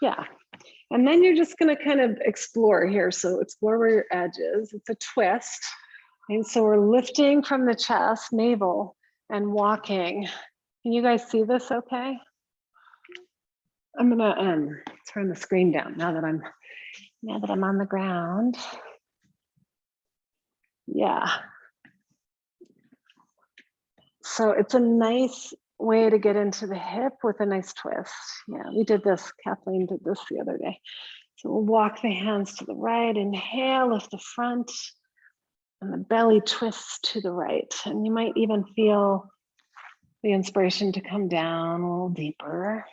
Yeah, and then you're just gonna kind of explore here. So explore where your edge is. It's a twist. And so we're lifting from the chest, navel, and walking. Can you guys see this okay? I'm gonna turn the screen down now that I'm on the ground. Yeah. So it's a nice way to get into the hip with a nice twist. Yeah, we did this, Kathleen did this the other day. So we'll walk the hands to the right, inhale, lift the front, and the belly twists to the right. And you might even feel the inspiration to come down a little deeper.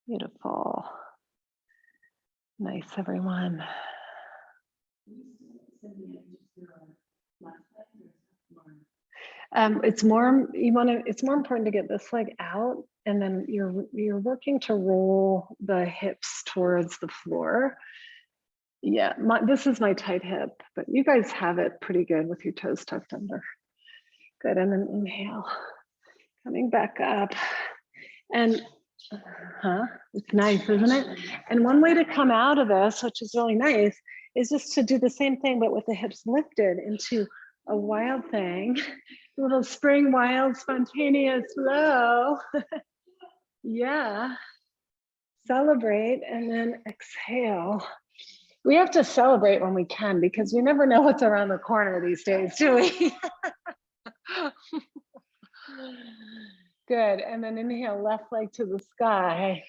Beautiful. Nice, everyone. It's more important to get this leg out, and then you're working to roll the hips towards the floor. Yeah, this is my tight hip, but you guys have it pretty good with your toes tucked under. Good, and then inhale, coming back up. And it's nice, isn't it? And one way to come out of this, which is really nice, is just to do the same thing, but with the hips lifted into a wild thing. A little spring wild, spontaneous flow. Yeah. Celebrate and then exhale. We have to celebrate when we can, because we never know what's around the corner these days, do we? Good, and then inhale, left leg to the sky.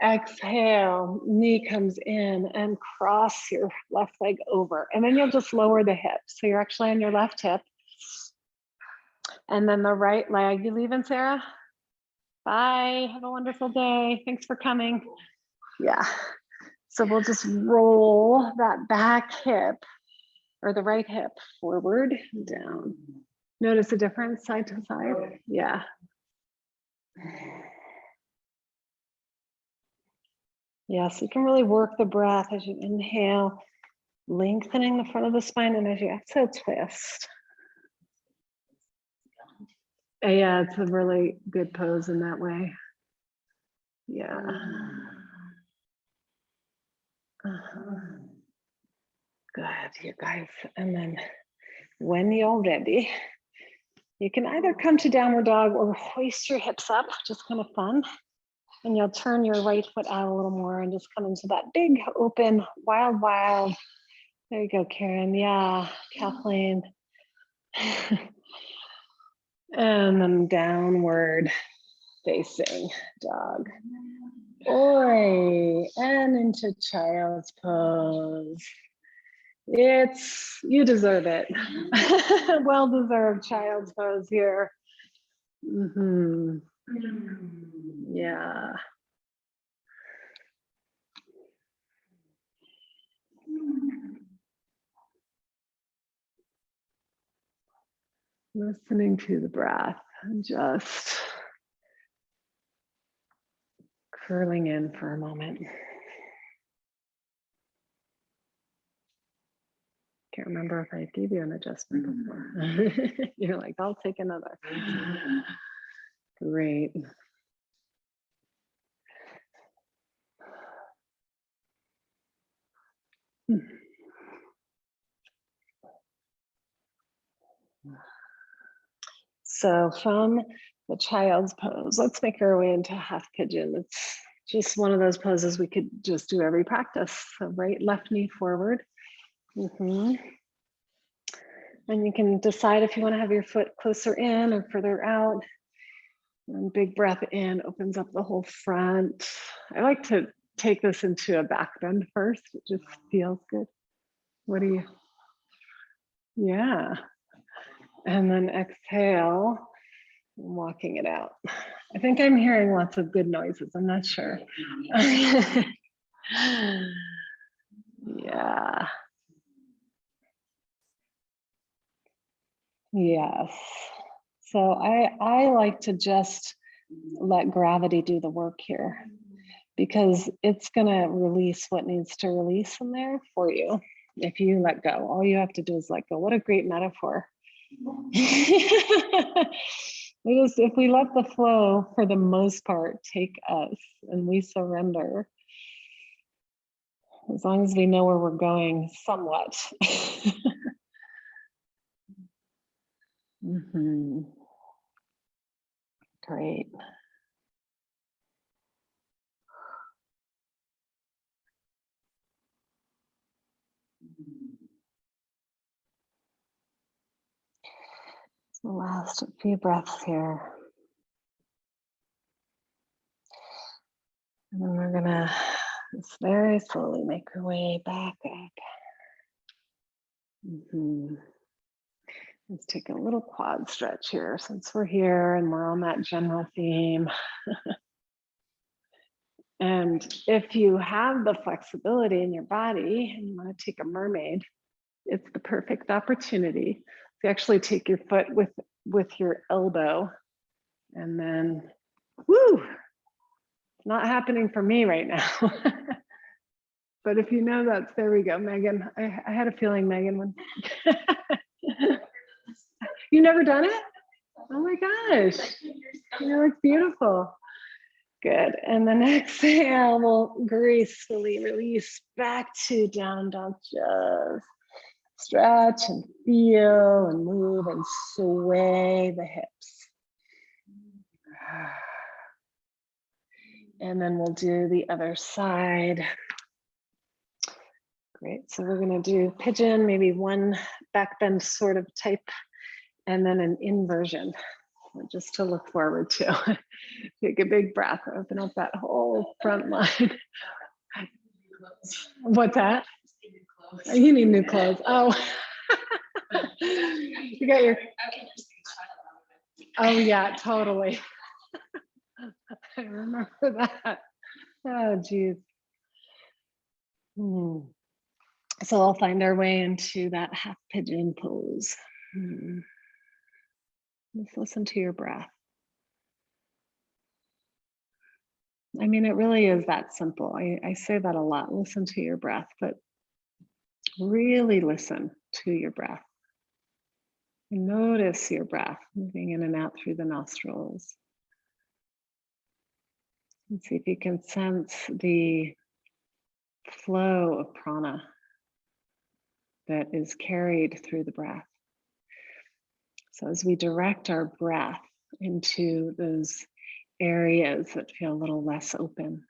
Exhale, knee comes in and cross your left leg over. And then you'll just lower the hip. So you're actually on your left hip. And then the right leg, you leaving, Sarah? Bye, have a wonderful day. Thanks for coming. Yeah, so we'll just roll that back hip, or the right hip, forward, down. Notice the difference side to side? Yeah. Yes, you can really work the breath as you inhale, lengthening the front of the spine, and as you exhale, twist. Yeah, it's a really good pose in that way. Yeah. Good, you guys. And then when you're ready, you can either come to downward dog or hoist your hips up, just kind of fun. And you'll turn your right foot out a little more and just come into that big open, wild. There you go, Karen. Yeah, Kathleen. And then downward facing dog. Oi, and into child's pose. You deserve it. Well-deserved child's pose here. Yeah. Listening to the breath and just curling in for a moment. Can't remember if I gave you an adjustment before. You're like, I'll take another. Great. So from the child's pose, let's make our way into half pigeon. It's just one of those poses we could just do every practice. So right, left knee forward. And you can decide if you want to have your foot closer in or further out. And big breath in opens up the whole front. I like to take this into a back bend first. It just feels good. What do you? Yeah. And then exhale, walking it out. I think I'm hearing lots of good noises. I'm not sure. Yeah. Yes. So I like to just let gravity do the work here, because it's going to release what needs to release in there for you. If you let go, all you have to do is let go. What a great metaphor. If we let the flow, for the most part, take us and we surrender, as long as we know where we're going somewhat. Mm-hmm. Great. So last few breaths here. And then we're gonna just very slowly make our way back up. Mm-hmm. Let's take a little quad stretch here since we're here and we're on that general theme. And if you have the flexibility in your body and you want to take a mermaid, it's the perfect opportunity to actually take your foot with your elbow, and then, woo, it's not happening for me right now. But if you know that's, there we go, Megan. I had a feeling, Megan, when you never done it? Oh my gosh, you look beautiful. Good. And then exhale, we'll gracefully release back to down dog. Just stretch and feel and move and sway the hips. And then we'll do the other side. Great. So we're going to do pigeon, maybe one back bend sort of type, and then an inversion, just to look forward to. Take a big breath, open up that whole front line. What's that? Oh, you need new clothes. Oh, you got your. Oh yeah, totally. I remember that. Oh geez. So I'll find our way into that half pigeon pose. Just listen to your breath. I mean, it really is that simple. I say that a lot. Listen to your breath, but really listen to your breath. Notice your breath moving in and out through the nostrils. And see if you can sense the flow of prana that is carried through the breath. So as we direct our breath into those areas that feel a little less open,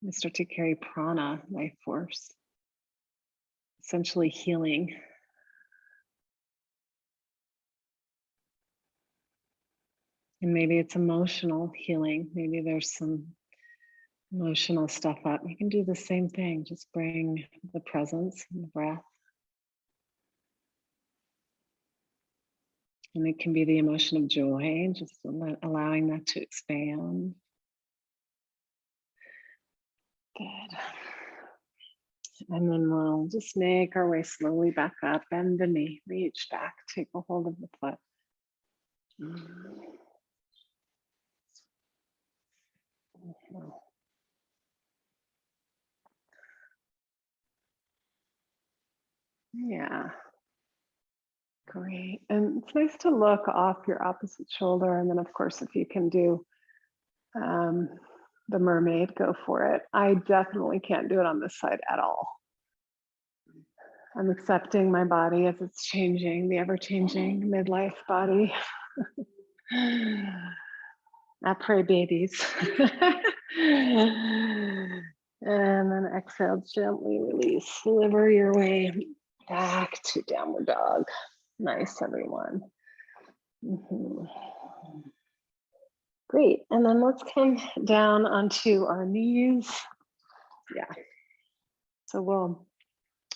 we start to carry prana, life force, essentially healing. And maybe it's emotional healing. Maybe there's some emotional stuff up. You can do the same thing. Just bring the presence and the breath. And it can be the emotion of joy, just allowing that to expand. Good. And then we'll just make our way slowly back up, bend the knee, reach back, take a hold of the foot. Yeah. Great. And it's nice to look off your opposite shoulder. And then, of course, if you can do the mermaid, go for it. I definitely can't do it on this side at all. I'm accepting my body as it's changing, the ever-changing midlife body. Après babies. And then exhale, gently release. Sliver your way back to downward dog. Nice, everyone. Great. And then let's come down onto our knees. Yeah. So we're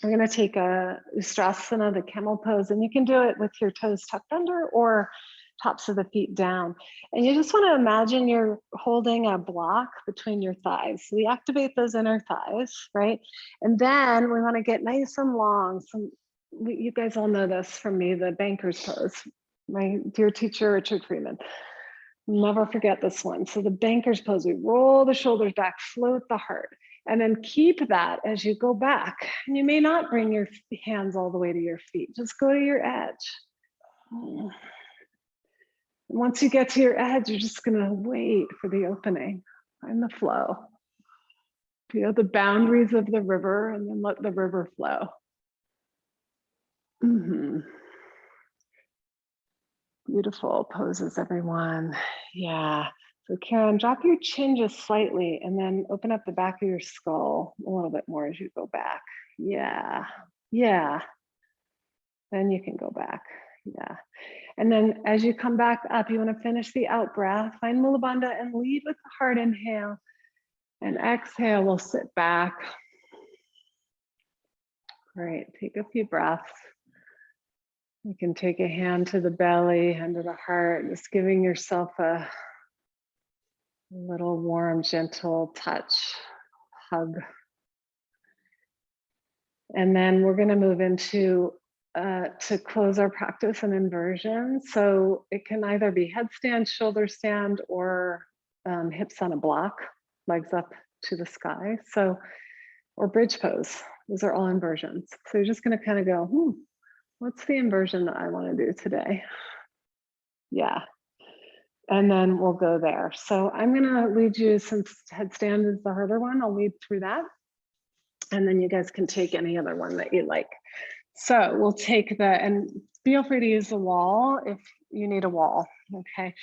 going to take a Ustrasana, the camel pose, and you can do it with your toes tucked under or tops of the feet down. And you just want to imagine you're holding a block between your thighs. So we activate those inner thighs, right? And then we want to get nice and long. You guys all know this from me, the banker's pose. My dear teacher, Richard Freeman. Never forget this one. So the banker's pose, we roll the shoulders back, float the heart, and then keep that as you go back. And you may not bring your hands all the way to your feet. Just go to your edge. And once you get to your edge, you're just going to wait for the opening. Find the flow. Feel the boundaries of the river and then let the river flow. Beautiful poses, everyone. Yeah. So Karen, drop your chin just slightly and then open up the back of your skull a little bit more as you go back. Yeah. Yeah. Then you can go back. Yeah. And then as you come back up, you want to finish the out breath. Find Mula Bandha and lead with the heart inhale. And exhale, we'll sit back. Great. Take a few breaths. You can take a hand to the belly, hand to the heart, just giving yourself a little warm, gentle touch, hug. And then we're going to move into to close our practice an inversion. So it can either be headstand, shoulder stand, or hips on a block, legs up to the sky. So, or bridge pose. Those are all inversions. So you're just going to kind of go, what's the inversion that I want to do today? Yeah. And then we'll go there. So I'm going to lead you, since headstand is the harder one, I'll lead through that. And then you guys can take any other one that you like. So we'll take and feel free to use the wall if you need a wall, okay?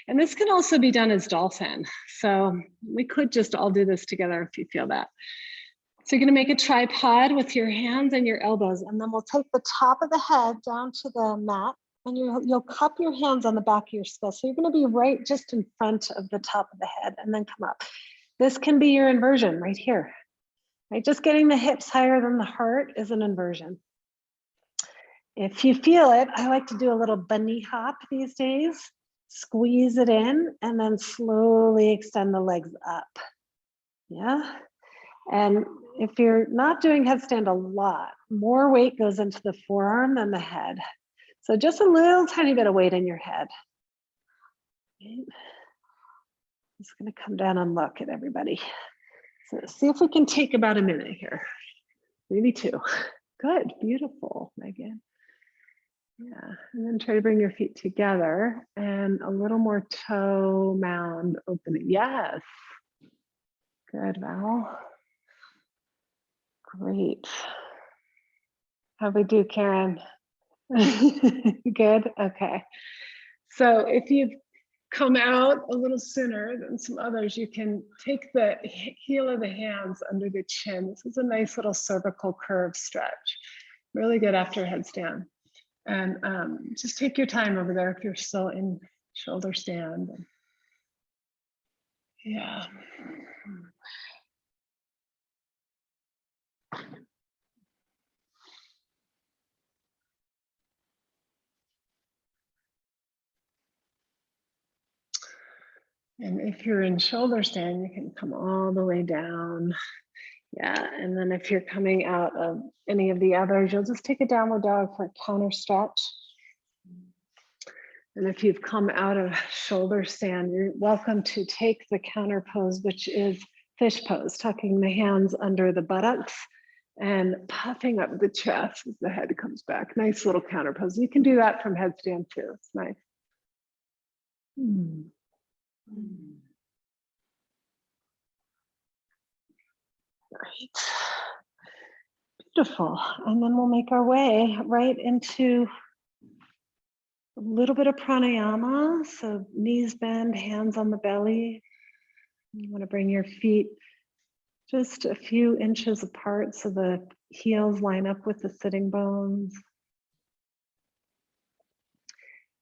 And this can also be done as dolphin. So we could just all do this together if you feel that. So you're gonna make a tripod with your hands and your elbows, and then we'll take the top of the head down to the mat, and you'll cup your hands on the back of your skull. So you're gonna be right just in front of the top of the head and then come up. This can be your inversion right here, right? Just getting the hips higher than the heart is an inversion. If you feel it, I like to do a little bunny hop these days. Squeeze it in and then slowly extend the legs up. Yeah. And if you're not doing headstand a lot, more weight goes into the forearm than the head. So just a little tiny bit of weight in your head. I'm just going to come down and look at everybody. So see if we can take about a minute here. Maybe 2. Good, beautiful, Megan. Yeah, and then try to bring your feet together and a little more toe mound opening. Yes. Good, Val. Great. How'd we do, Karen? Good, okay. So if you've come out a little sooner than some others, you can take the heel of the hands under the chin. This is a nice little cervical curve stretch. Really good after headstand. And just take your time over there if you're still in shoulder stand. Yeah. And if you're in shoulder stand, you can come all the way down. Yeah, and then if you're coming out of any of the others, you'll just take a downward dog for a counter stretch. And if you've come out of shoulder stand, you're welcome to take the counter pose, which is fish pose, tucking the hands under the buttocks and puffing up the chest as the head comes back. Nice little counter pose. You can do that from headstand too. It's nice. Great. Beautiful. And then we'll make our way right into a little bit of pranayama. So knees bend, hands on the belly. You want to bring your feet just a few inches apart so the heels line up with the sitting bones.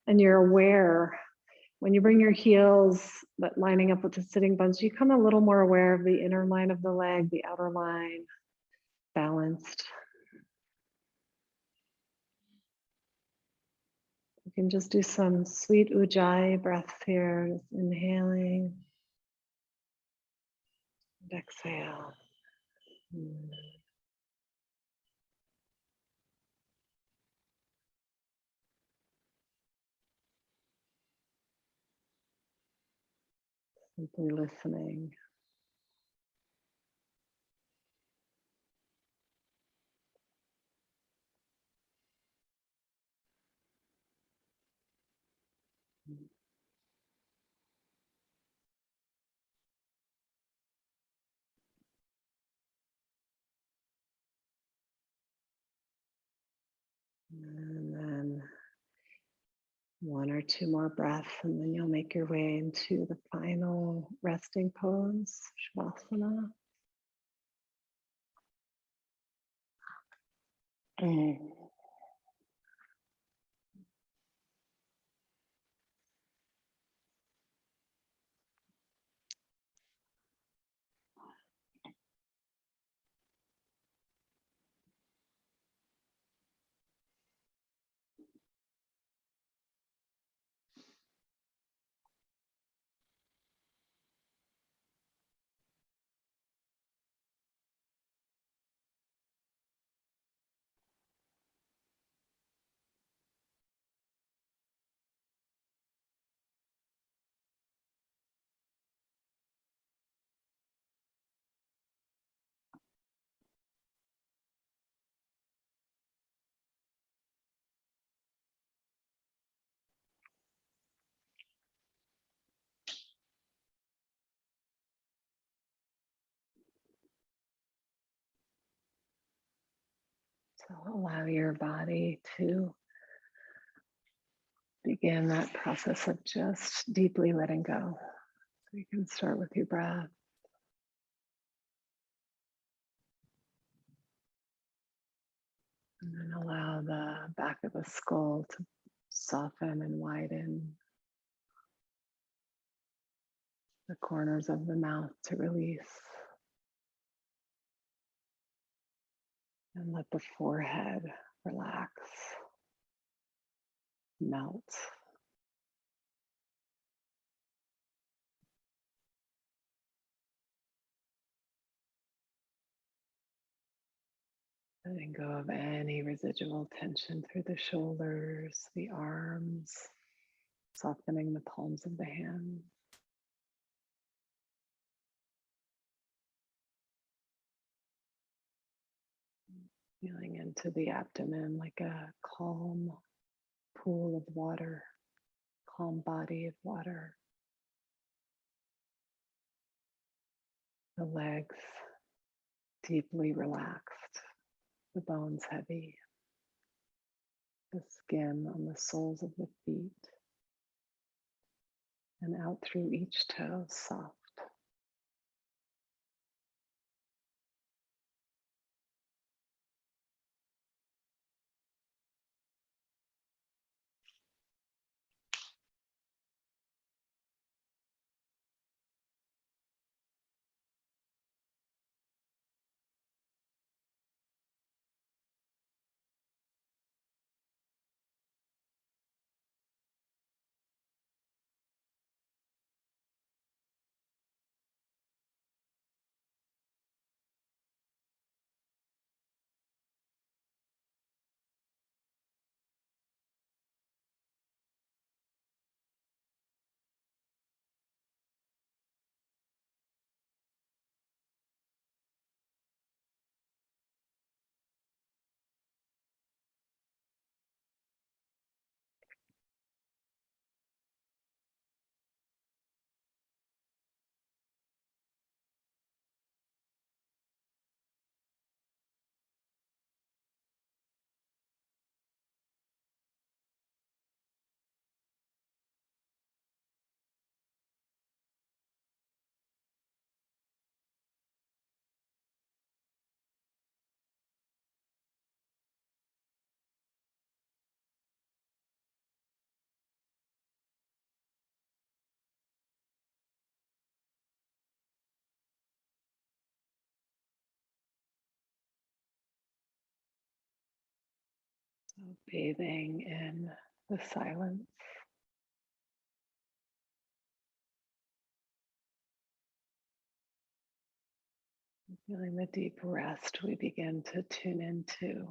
And you're aware when you bring your heels that lining up with the sitting bones, you become a little more aware of the inner line of the leg, the outer line, balanced. can just do some sweet ujjayi breaths here, just inhaling and exhale. Simply listening. And then one or two more breaths, and then you'll make your way into the final resting pose, Shavasana. So allow your body to begin that process of just deeply letting go. So you can start with your breath. And then allow the back of the skull to soften and widen. The corners of the mouth to release. And let the forehead relax, melt. Letting go of any residual tension through the shoulders, the arms, softening the palms of the hands. Feeling into the abdomen like a calm pool of water, calm body of water. The legs deeply relaxed, the bones heavy, the skin on the soles of the feet and out through each toe soft. So bathing in the silence. Feeling the deep rest we begin to tune into,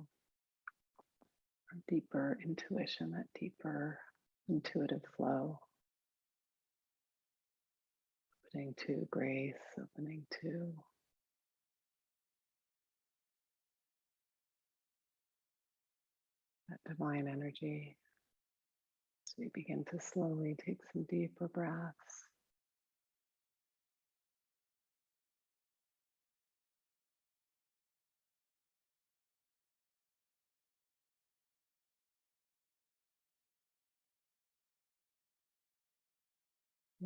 a deeper intuition, that deeper intuitive flow, opening to grace, opening to that divine energy. So we begin to slowly take some deeper breaths.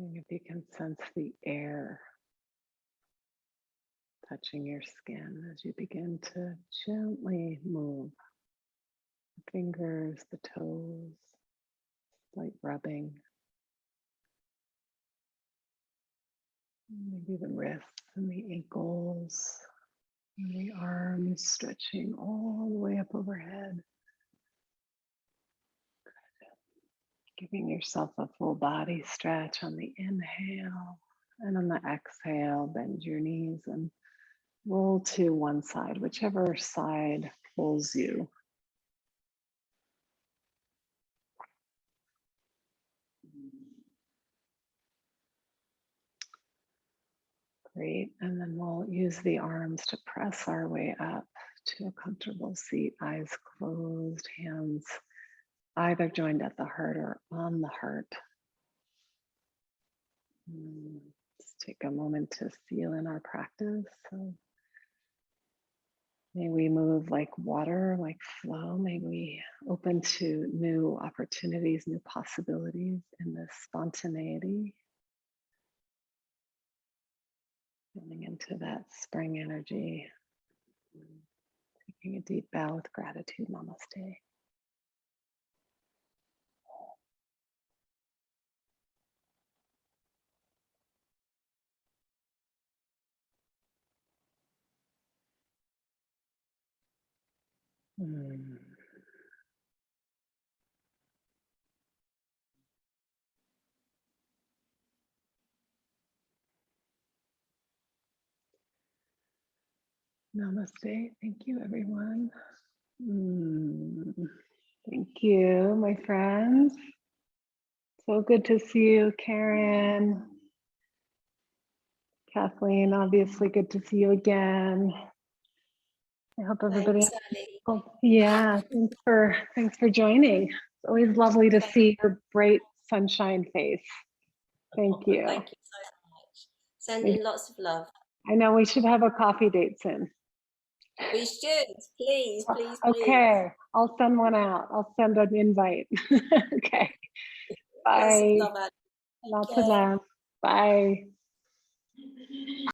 And if you can sense the air touching your skin as you begin to gently move the fingers, the toes, light rubbing, maybe the wrists and the ankles, and the arms stretching all the way up overhead. Giving yourself a full body stretch on the inhale, and on the exhale, bend your knees and roll to one side, whichever side pulls you. Great, and then we'll use the arms to press our way up to a comfortable seat, eyes closed, hands either joined at the heart or on the heart. Let's take a moment to feel in our practice. So may we move like water, like flow. May we open to new opportunities, new possibilities in this spontaneity. Feeling into that spring energy. Taking a deep bow with gratitude. Namaste. Namaste. Thank you, everyone. Thank you, my friends. So good to see you, Karen. Kathleen, obviously good to see you again. I hope everybody. Thanks, Sally. Yeah, thanks for joining. It's always lovely to see your bright sunshine face. Thank you. Thank you so much. Sending lots of love. I know we should have a coffee date soon. We should, please. Okay, I'll send one out. I'll send an invite. Okay. Bye. Lots of love, Annie. Lots of love. Bye.